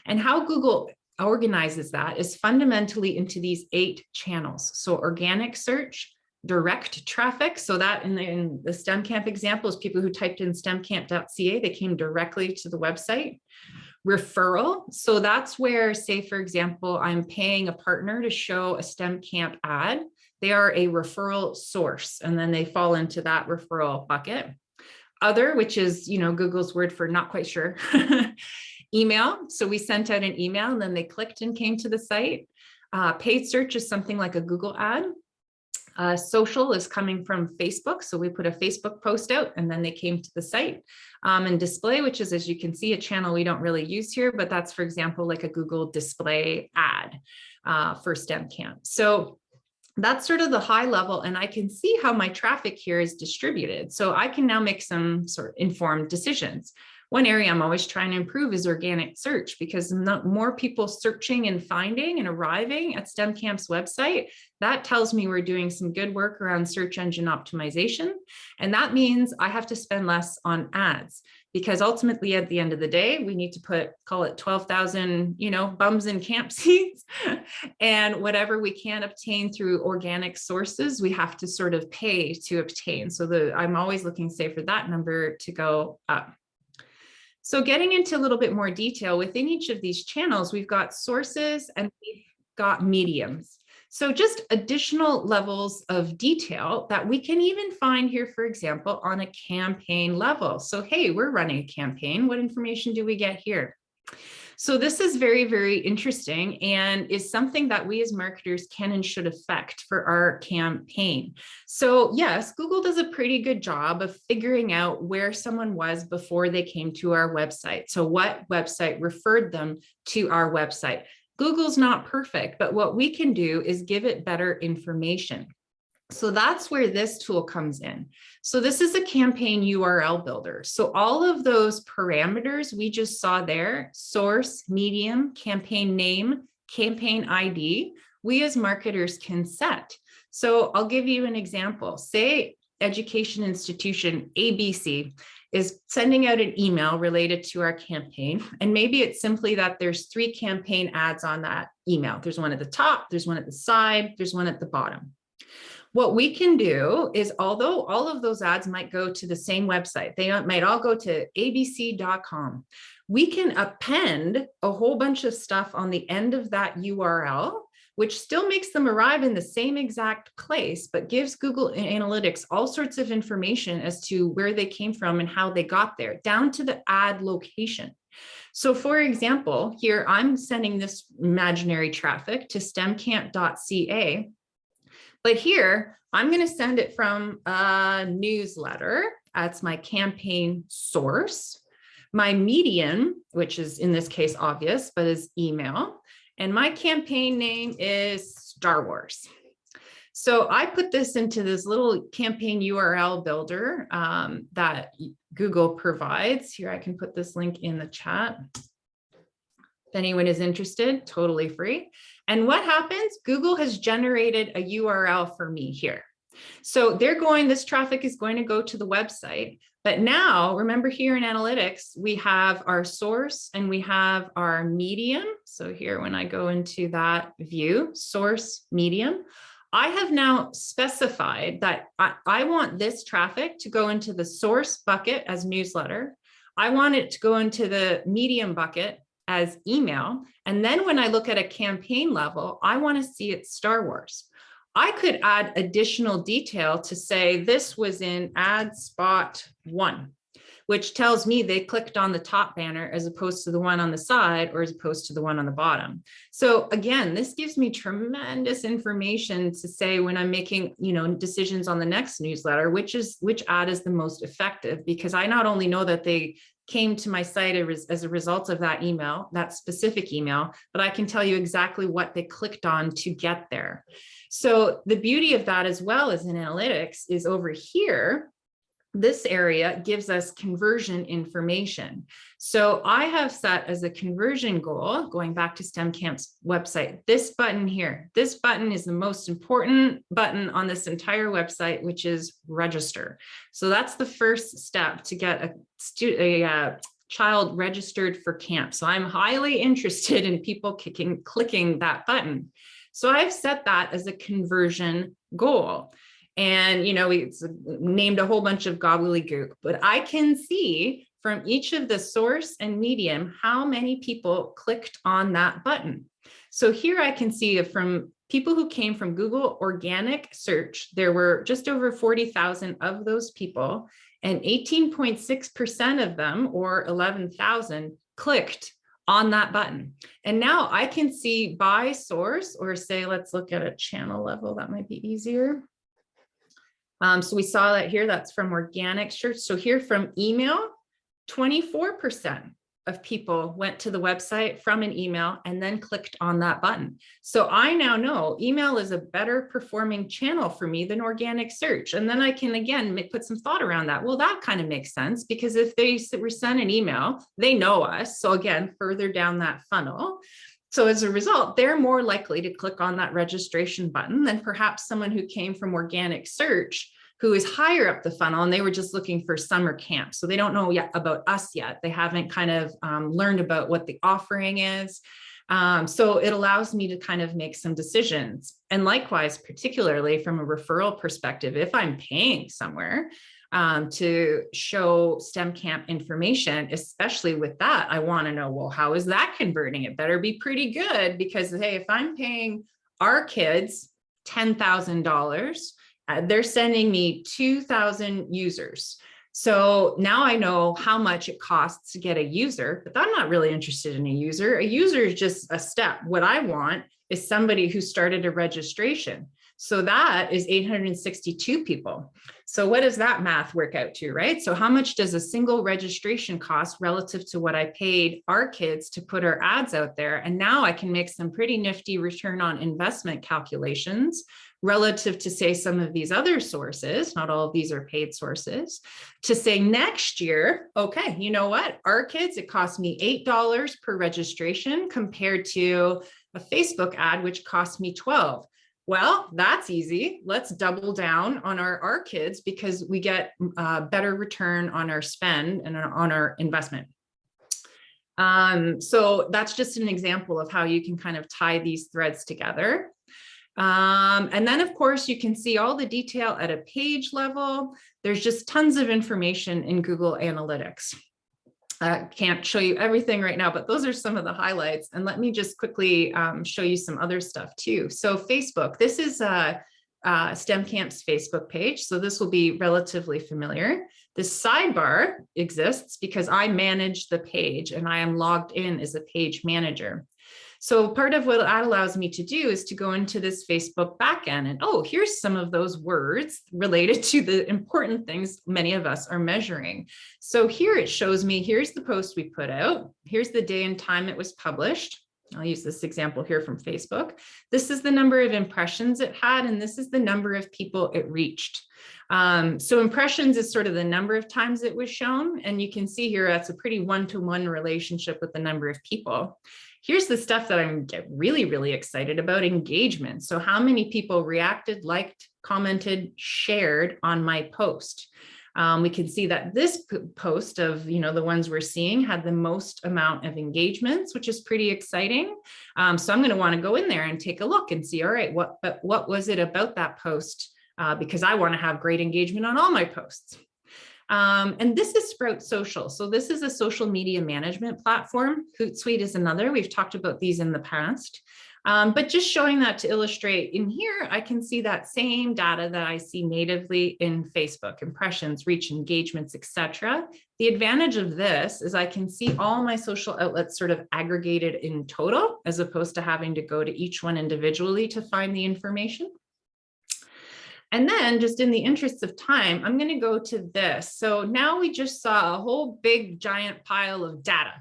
And how Google organizes that is fundamentally into these 8 channels. So organic search, direct traffic. So that in the STEMcamp example is people who typed in stemcamp.ca, they came directly to the website. Referral. So that's where, say, for example, I'm paying a partner to show a STEMcamp ad. They are a referral source, and then they fall into that referral bucket. Other, which is, you know, Google's word for not quite sure. Email. So we sent out an email and then they clicked and came to the site. Paid search is something like a Google ad. Social is coming from Facebook. So we put a Facebook post out and then they came to the site. And display, which is, as you can see, a channel we don't really use here, but that's, for example, like a Google display ad for STEMcamp. So that's sort of the high level, and I can see how my traffic here is distributed. So I can now make some sort of informed decisions. One area I'm always trying to improve is organic search, because more people searching and finding and arriving at STEMcamp's website, that tells me we're doing some good work around search engine optimization. And that means I have to spend less on ads, because ultimately at the end of the day, we need to put, call it 12,000, you know, bums in camp seats, and whatever we can obtain through organic sources, we have to sort of pay to obtain. So I'm always looking, say, for that number to go up. So getting into a little bit more detail within each of these channels, we've got sources and we've got mediums. So just additional levels of detail that we can even find here, for example, on a campaign level. So, hey, we're running a campaign. What information do we get here? So this is very, very interesting and is something that we as marketers can and should affect for our campaign. So yes, Google does a pretty good job of figuring out where someone was before they came to our website. So what website referred them to our website? Google's not perfect, but what we can do is give it better information. So that's where this tool comes in. So this is a campaign URL builder. So all of those parameters we just saw there, source, medium, campaign name, campaign ID, we as marketers can set. So I'll give you an example. Say education institution ABC is sending out an email related to our campaign. And maybe it's simply that there's 3 campaign ads on that email. There's one at the top, there's one at the side, there's one at the bottom. What we can do is, although all of those ads might go to the same website, they might all go to abc.com. We can append a whole bunch of stuff on the end of that URL, which still makes them arrive in the same exact place, but gives Google Analytics all sorts of information as to where they came from and how they got there, down to the ad location. So for example, here I'm sending this imaginary traffic to stemcamp.ca. But here, I'm going to send it from a newsletter. That's my campaign source. My medium, which is in this case obvious, but is email. And my campaign name is Star Wars. So I put this into this little campaign URL builder that Google provides. Here, I can put this link in the chat. If anyone is interested, totally free. And what happens? Google has generated a URL for me here. So this traffic is going to go to the website. But now, remember here in analytics, we have our source and we have our medium. So here, when I go into that view, source, medium, I have now specified that I want this traffic to go into the source bucket as newsletter. I want it to go into the medium bucket as email. And then when I look at a campaign level, I want to see it Star Wars. I could add additional detail to say this was in ad spot 1, which tells me they clicked on the top banner as opposed to the one on the side or as opposed to the one on the bottom. So again, this gives me tremendous information to say when I'm making, decisions on the next newsletter, which ad is the most effective, because I not only know that they came to my site as a result of that email, that specific email, but I can tell you exactly what they clicked on to get there. So the beauty of that as well as in analytics is over here, this area gives us conversion information. So I have set as a conversion goal, going back to STEMcamp's website, this button here. This button is the most important button on this entire website, which is register. So that's the first step to get a child registered for camp. So I'm highly interested in people clicking that button. So I've set that as a conversion goal. And, it's named a whole bunch of gobbledygook, but I can see from each of the source and medium how many people clicked on that button. So here I can see from people who came from Google organic search, there were just over 40,000 of those people, and 18.6% of them, or 11,000, clicked on that button. And now I can see by source, or say, let's look at a channel level, that might be easier. So we saw that here, that's from organic search. So here from email, 24% of people went to the website from an email and then clicked on that button. So I now know email is a better performing channel for me than organic search. And then I can, again, put some thought around that. Well, that kind of makes sense, because if they send an email, they know us. So again, further down that funnel. So as a result, they're more likely to click on that registration button than perhaps someone who came from organic search, who is higher up the funnel and they were just looking for summer camp. So they don't know yet about us yet. They haven't kind of learned about what the offering is. So it allows me to kind of make some decisions. And likewise, particularly from a referral perspective, if I'm paying somewhere to show STEMcamp information, especially with that, I want to know, well, how is that converting? It better be pretty good, because hey, if I'm paying our kids $10,000, they're sending me 2,000 users. So now I know how much it costs to get a user, but I'm not really interested in a user. A user is just a step. What I want is somebody who started a registration. So that is 862 people. So what does that math work out to, right? So how much does a single registration cost relative to what I paid our kids to put our ads out there? And now I can make some pretty nifty return on investment calculations relative to, say, some of these other sources. Not all of these are paid sources, to say next year, okay, you know what? Our kids, it cost me $8 per registration compared to a Facebook ad, which cost me $12. Well, that's easy. Let's double down on our kids, because we get a better return on our spend and on our investment. So that's just an example of how you can kind of tie these threads together. And then, of course, you can see all the detail at a page level. There's just tons of information in Google Analytics. I can't show you everything right now, but those are some of the highlights. And let me just quickly show you some other stuff too. So Facebook, this is STEMcamp's Facebook page. So this will be relatively familiar. This sidebar exists because I manage the page and I am logged in as a page manager. So part of what that allows me to do is to go into this Facebook backend and, oh, here's some of those words related to the important things many of us are measuring. So here it shows me, here's the post we put out. Here's the day and time it was published. I'll use this example here from Facebook. This is the number of impressions it had, and this is the number of people it reached. So impressions is sort of the number of times it was shown. And you can see here, that's a pretty one-to-one relationship with the number of people. Here's the stuff that I'm really, really excited about: engagement. So how many people reacted, liked, commented, shared on my post. We can see that this post of, the ones we're seeing had the most amount of engagements, which is pretty exciting. So I'm going to want to go in there and take a look and see, all right, what was it about that post? Because I want to have great engagement on all my posts. And this is Sprout Social. So this is a social media management platform. Hootsuite is another. We've talked about these in the past. But just showing that to illustrate, in here, I can see that same data that I see natively in Facebook: impressions, reach, engagements, etc. The advantage of this is I can see all my social outlets sort of aggregated in total, as opposed to having to go to each one individually to find the information. And then, just in the interest of time, I'm going to go to this. So now we just saw a whole big giant pile of data.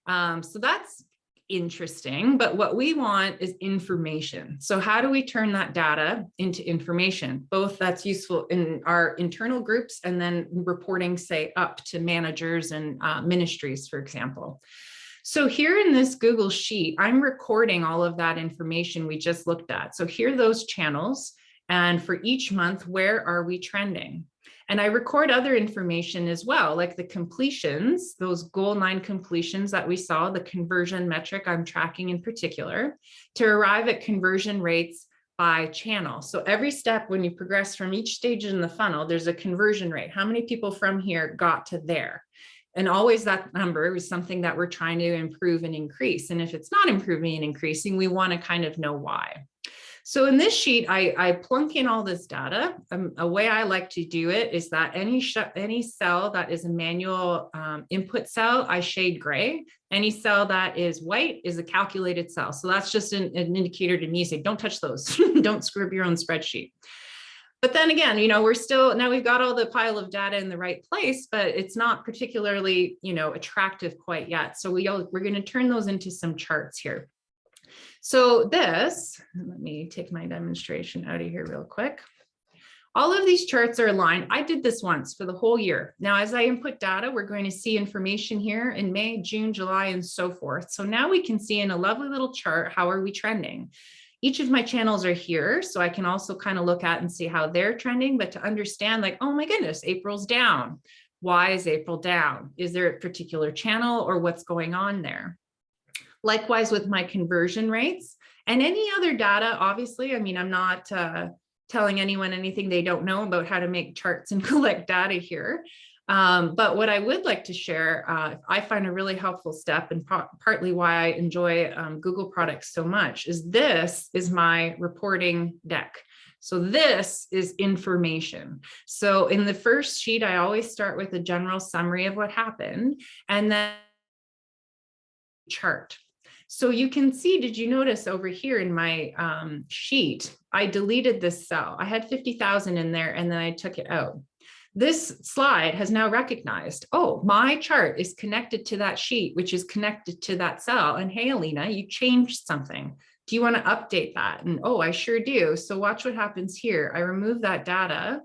So that's interesting, but what we want is information. So how do we turn that data into information? Both that's useful in our internal groups and then reporting, say, up to managers and ministries, for example. So here in this Google Sheet, I'm recording all of that information we just looked at. So here are those channels. And for each month, where are we trending? And I record other information as well, like the completions, those goal 9 completions that we saw, the conversion metric I'm tracking in particular, to arrive at conversion rates by channel. So every step, when you progress from each stage in the funnel, there's a conversion rate. How many people from here got to there? And always that number is something that we're trying to improve and increase. And if it's not improving and increasing, we want to kind of know why. So in this sheet, I plunk in all this data. A way I like to do it is that any cell that is a manual input cell, I shade gray. Any cell that is white is a calculated cell. So that's just an indicator to me, say, don't touch those. Don't screw up your own spreadsheet. But then again, we're still, now we've got all the pile of data in the right place, but it's not particularly, attractive quite yet. So we're going to turn those into some charts here. So this, let me take my demonstration out of here real quick. All of these charts are aligned. I did this once for the whole year. Now, as I input data, we're going to see information here in May, June, July, and so forth. So now we can see in a lovely little chart, how are we trending? Each of my channels are here, so I can also kind of look at and see how they're trending, but to understand, like, oh my goodness, April's down. Why is April down? Is there a particular channel or what's going on there? Likewise with my conversion rates and any other data, obviously. I mean, I'm not telling anyone anything they don't know about how to make charts and collect data here. But what I would like to share, I find a really helpful step, and partly why I enjoy Google products so much, is this is my reporting deck. So this is information. So in the first sheet, I always start with a general summary of what happened, and then chart. So you can see, did you notice over here in my sheet, I deleted this cell. I had 50,000 in there and then I took it out. This slide has now recognized, oh, my chart is connected to that sheet, which is connected to that cell. And hey, Alina, you changed something. Do you want to update that? And oh, I sure do. So watch what happens here. I remove that data.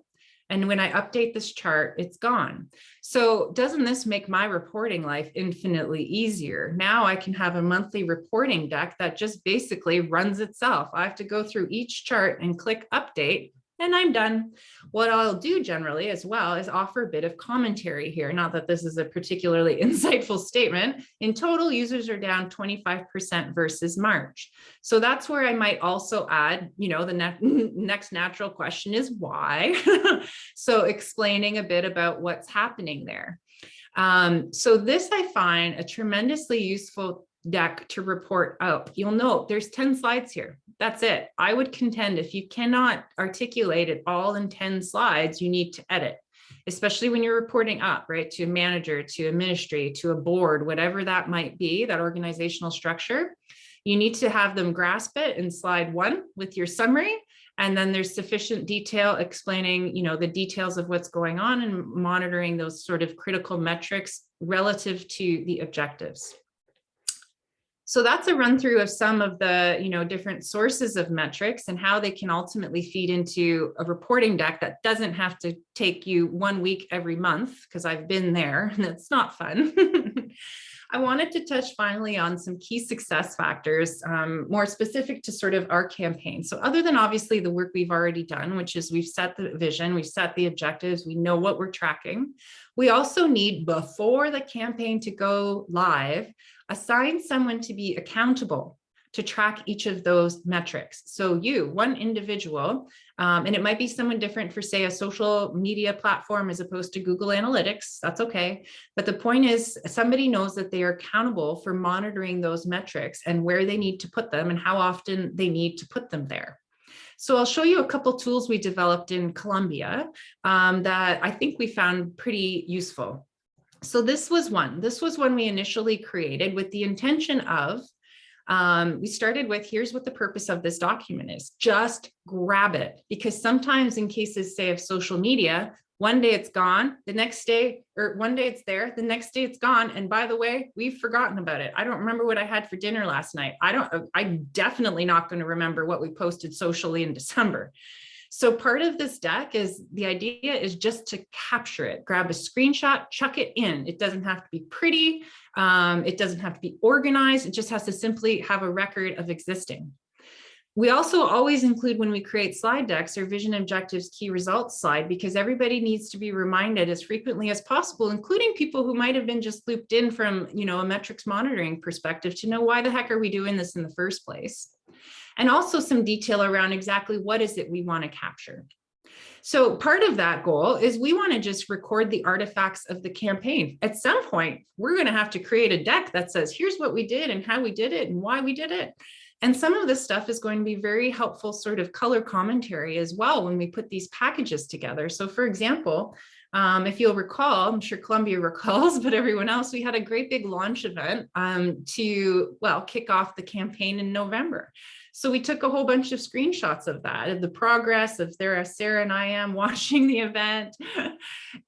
And when I update this chart, it's gone. So doesn't this make my reporting life infinitely easier? Now I can have a monthly reporting deck that just basically runs itself. I have to go through each chart and click update, and I'm done. What I'll do generally as well is offer a bit of commentary here. Not that this is a particularly insightful statement. In total, users are down 25% versus March. So that's where I might also add, the next natural question is why? So explaining a bit about what's happening there. So this I find a tremendously useful deck to report out. You'll note there's 10 slides here. That's it. I would contend if you cannot articulate it all in 10 slides, you need to edit, especially when you're reporting up, right, to a manager, to a ministry, to a board, whatever that might be, that organizational structure. You need to have them grasp it in slide 1 with your summary. And then there's sufficient detail explaining, the details of what's going on and monitoring those sort of critical metrics relative to the objectives. So that's a run through of some of the, different sources of metrics and how they can ultimately feed into a reporting deck that doesn't have to take you 1 week every month, because I've been there and it's not fun. I wanted to touch finally on some key success factors, more specific to sort of our campaign. So other than obviously the work we've already done, which is we've set the vision, we've set the objectives, we know what we're tracking. We also need, before the campaign to go live, assign someone to be accountable to track each of those metrics. So you, one individual, and it might be someone different for, say, a social media platform as opposed to Google Analytics, that's okay. But the point is somebody knows that they are accountable for monitoring those metrics and where they need to put them and how often they need to put them there. So I'll show you a couple tools we developed in Colombia that I think we found pretty useful. So this was one we initially created with the intention of, we started with, here's what the purpose of this document is. Just grab it, because sometimes in cases, say, of social media, one day it's gone, the next day, or one day it's there, the next day it's gone. And by the way, we've forgotten about it. I don't remember what I had for dinner last night. I'm definitely not going to remember what we posted socially in December. So part of this deck is, the idea is just to capture it, grab a screenshot, chuck it in. It doesn't have to be pretty. It doesn't have to be organized. It just has to simply have a record of existing. We also always include, when we create slide decks, our vision, objectives, key results slide, because everybody needs to be reminded as frequently as possible, including people who might have been just looped in from, a metrics monitoring perspective, to know why the heck are we doing this in the first place? And also some detail around exactly what is it we want to capture. So part of that goal is we want to just record the artifacts of the campaign. At some point, we're going to have to create a deck that says, here's what we did and how we did it and why we did it. And some of this stuff is going to be very helpful sort of color commentary as well when we put these packages together. So for example, if you'll recall, I'm sure Columbia recalls, but everyone else, we had a great big launch event to, well, kick off the campaign in November. So we took a whole bunch of screenshots of that, of the progress of Sarah and I am watching the event,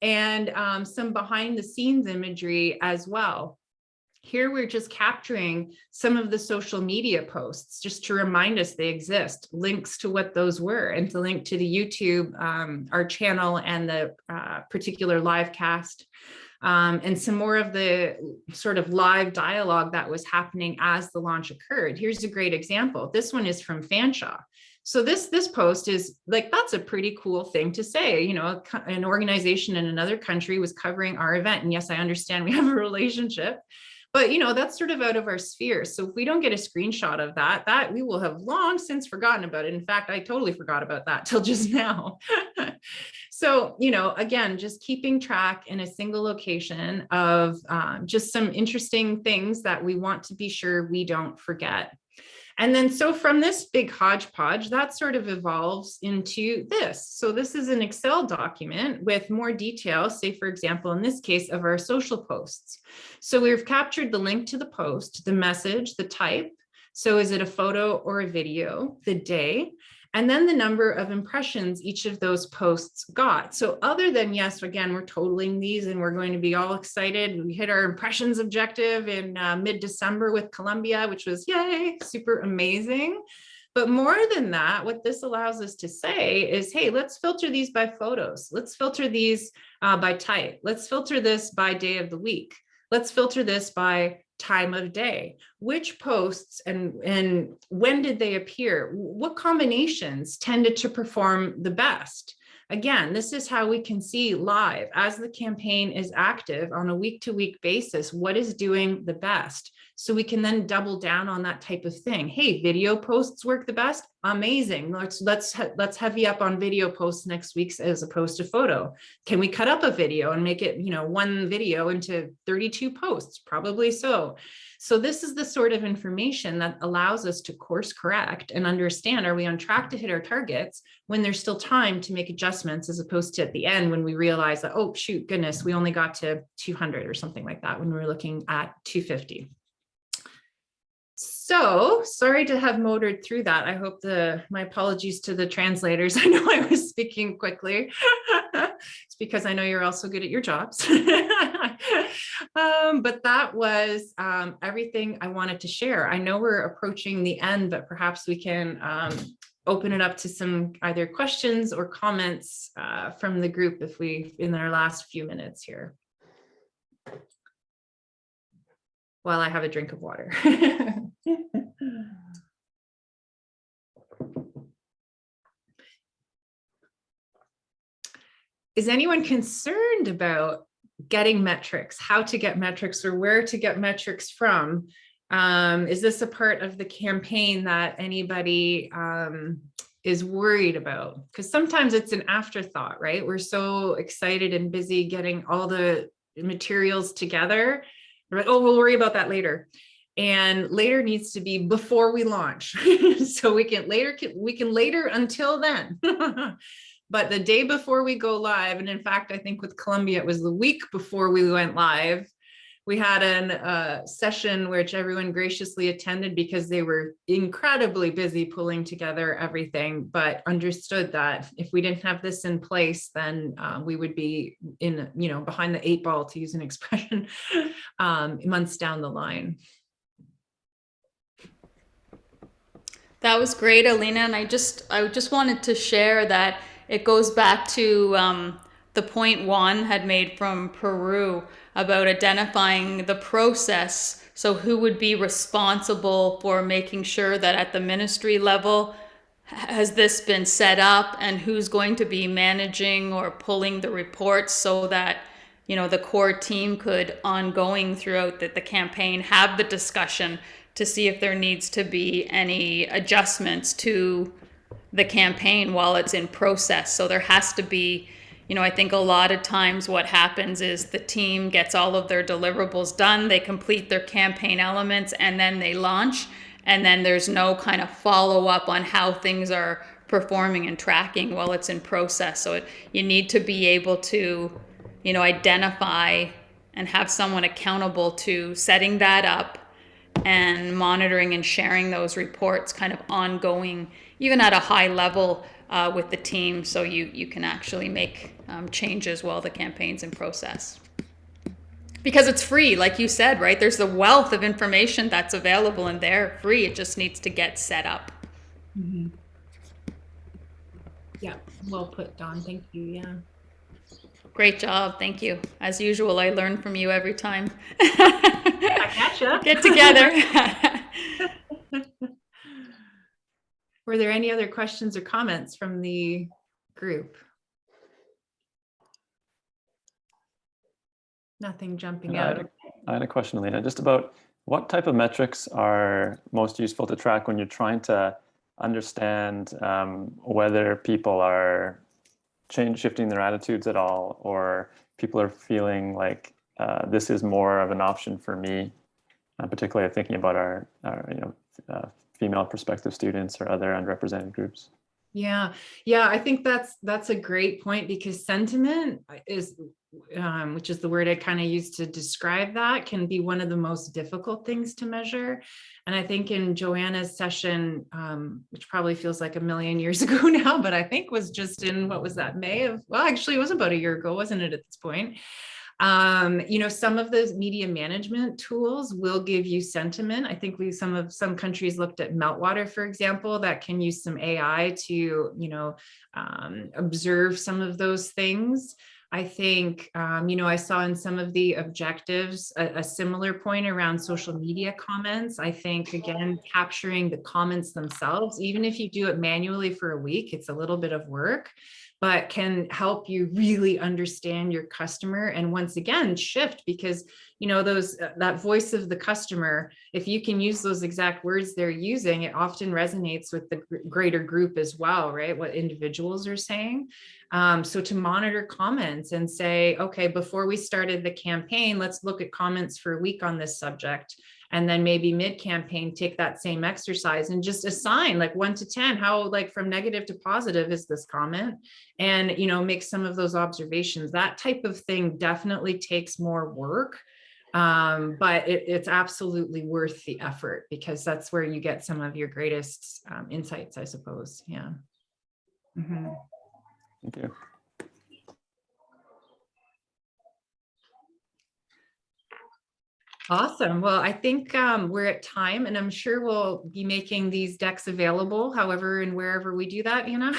and some behind the scenes imagery as well. Here we're just capturing some of the social media posts just to remind us they exist, links to what those were, and to link to the YouTube, our channel, and the particular live cast, and some more of the sort of live dialogue that was happening as the launch occurred. Here's a great example. This one is from Fanshawe. So this post is like, that's a pretty cool thing to say. An organization in another country was covering our event. And yes, I understand we have a relationship, but that's sort of out of our sphere. So if we don't get a screenshot of that we will have long since forgotten about it. In fact, I totally forgot about that till just now. So, again, just keeping track in a single location of just some interesting things that we want to be sure we don't forget. And then, so from this big hodgepodge, that sort of evolves into this. So this is an Excel document with more detail, say, for example, in this case, of our social posts. So we've captured the link to the post, the message, the type. So is it a photo or a video, the day, and then the number of impressions each of those posts got. So other than, yes, again, we're totaling these and we're going to be all excited. We hit our impressions objective in mid-December with Colombia, which was, yay, super amazing. But more than that, what this allows us to say is, hey, let's filter these by photos. Let's filter these by type. Let's filter this by day of the week. Let's filter this by time of day. Which posts and when did they appear? What combinations tended to perform the best? Again, this is how we can see live as the campaign is active on a week-to-week basis, what is doing the best. So we can then double down on that type of thing. Hey, video posts work the best. Amazing. Let's heavy up on video posts next week as opposed to photo. Can we cut up a video and make it, one video into 32 posts? Probably so. So this is the sort of information that allows us to course correct and understand, are we on track to hit our targets when there's still time to make adjustments, as opposed to at the end when we realize that, oh, shoot, goodness, we only got to 200 or something like that when we were looking at 250. So sorry to have motored through that. I hope my apologies to the translators. I know I was speaking quickly. It's because I know you're also good at your jobs. But that was everything I wanted to share. I know we're approaching the end, but perhaps we can open it up to some either questions or comments from the group in our last few minutes here. while I have a drink of water. Is anyone concerned about getting metrics, how to get metrics or where to get metrics from? Is this a part of the campaign that anybody is worried about? Because sometimes it's an afterthought, right? We're so excited and busy getting all the materials together. We're like, oh, we'll worry about that later. And later needs to be before we launch. So we can later until then. But the day before we go live, and in fact, I think with Columbia, it was the week before we went live, we had a session which everyone graciously attended because they were incredibly busy pulling together everything, but understood that if we didn't have this in place, then we would be in, behind the 8 ball, to use an expression, months down the line. That was great, Alina, and I just wanted to share that it goes back to the point Juan had made from Peru about identifying the process. So who would be responsible for making sure that at the ministry level has this been set up, and who's going to be managing or pulling the reports so that the core team could ongoing throughout the campaign have the discussion to see if there needs to be any adjustments to the campaign while it's in process. So there has to be, I think a lot of times what happens is the team gets all of their deliverables done, they complete their campaign elements, and then they launch, and then there's no kind of follow-up on how things are performing and tracking while it's in process. So you need to be able to, identify and have someone accountable to setting that up and monitoring and sharing those reports kind of ongoing, even at a high level with the team, so you can actually make changes while the campaign's in process. Because it's free, like you said, right? There's the wealth of information that's available and they're free. It just needs to get set up. Mm-hmm. Yeah, well put, Dawn. Thank you. Yeah. Great job. Thank you. As usual, I learn from you every time. I gotcha. Get together. Were there any other questions or comments from the group? Nothing jumping out. I had a question, Alina, just about what type of metrics are most useful to track when you're trying to understand whether people are shifting their attitudes at all, or people are feeling like this is more of an option for me. Particularly thinking about our female prospective students or other underrepresented groups. Yeah, I think that's a great point, because sentiment is, which is the word I kind of use to describe that, can be one of the most difficult things to measure. And I think in Joanna's session, which probably feels like a million years ago now, but I think was just in, what was that, May of, well, actually it was about a year ago, wasn't it, at this point? Some of those media management tools will give you sentiment. I think some countries looked at Meltwater, for example, that can use some AI to, observe some of those things. I think, I saw in some of the objectives a similar point around social media comments. I think, again, capturing the comments themselves, even if you do it manually for a week, it's a little bit of work, but can help you really understand your customer. And once again, shift, because, that voice of the customer, if you can use those exact words they're using, it often resonates with the greater group as well, right? What individuals are saying. So to monitor comments and say, okay, before we started the campaign, let's look at comments for a week on this subject. And then maybe mid-campaign, take that same exercise and just assign like 1 to 10, how like from negative to positive is this comment, and, make some of those observations. That type of thing definitely takes more work, but it's absolutely worth the effort, because that's where you get some of your greatest insights, I suppose. Yeah. Mm-hmm. Thank you. Awesome. Well, I think we're at time, and I'm sure we'll be making these decks available however and wherever we do that, Anna.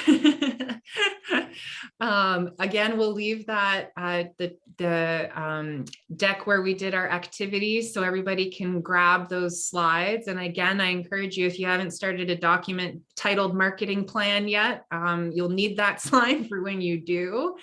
Again, we'll leave that the deck where we did our activities so everybody can grab those slides. And again, I encourage you, if you haven't started a document titled Marketing Plan yet, you'll need that slide for when you do.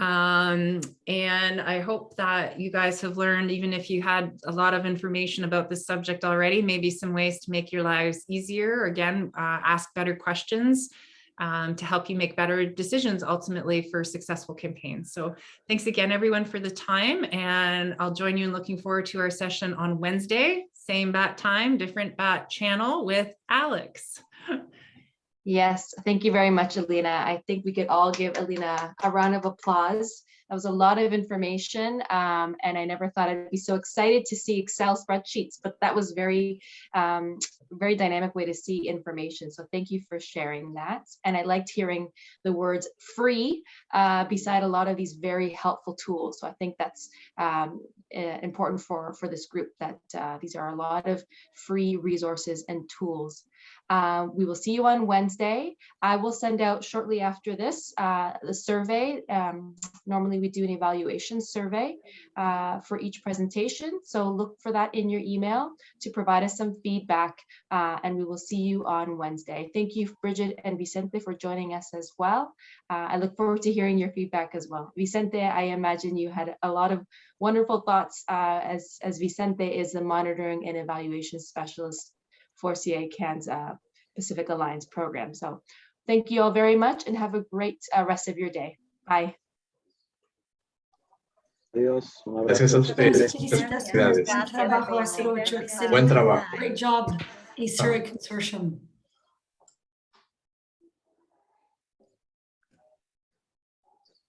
And I hope that you guys have learned, even if you had a lot of information about this subject already, maybe some ways to make your lives easier. Again, ask better questions to help you make better decisions ultimately for successful campaigns. So thanks again, everyone, for the time. And I'll join you in looking forward to our session on Wednesday, same bat time, different bat channel with Alex. Yes, thank you very much, Alina. I think we could all give Alina a round of applause. That was a lot of information, and I never thought I'd be so excited to see Excel spreadsheets, but that was very dynamic way to see information. So thank you for sharing that. And I liked hearing the words free beside a lot of these very helpful tools. So I think that's important for this group, that these are a lot of free resources and tools. We will see you on Wednesday. I will send out shortly after this the survey. Normally we do an evaluation survey for each presentation. So look for that in your email to provide us some feedback, and we will see you on Wednesday. Thank you, Bridget and Vicente, for joining us as well. I look forward to hearing your feedback as well. Vicente, I imagine you had a lot of wonderful thoughts as Vicente is the monitoring and evaluation specialist for CA-CAN's Pacific Alliance program. So thank you all very much and have a great rest of your day. Bye. Adiós. Gracias a ustedes. Felicitaciones. Buen trabajo, 08. Excelente. Buen trabajo. Great job, ACERA Consortium.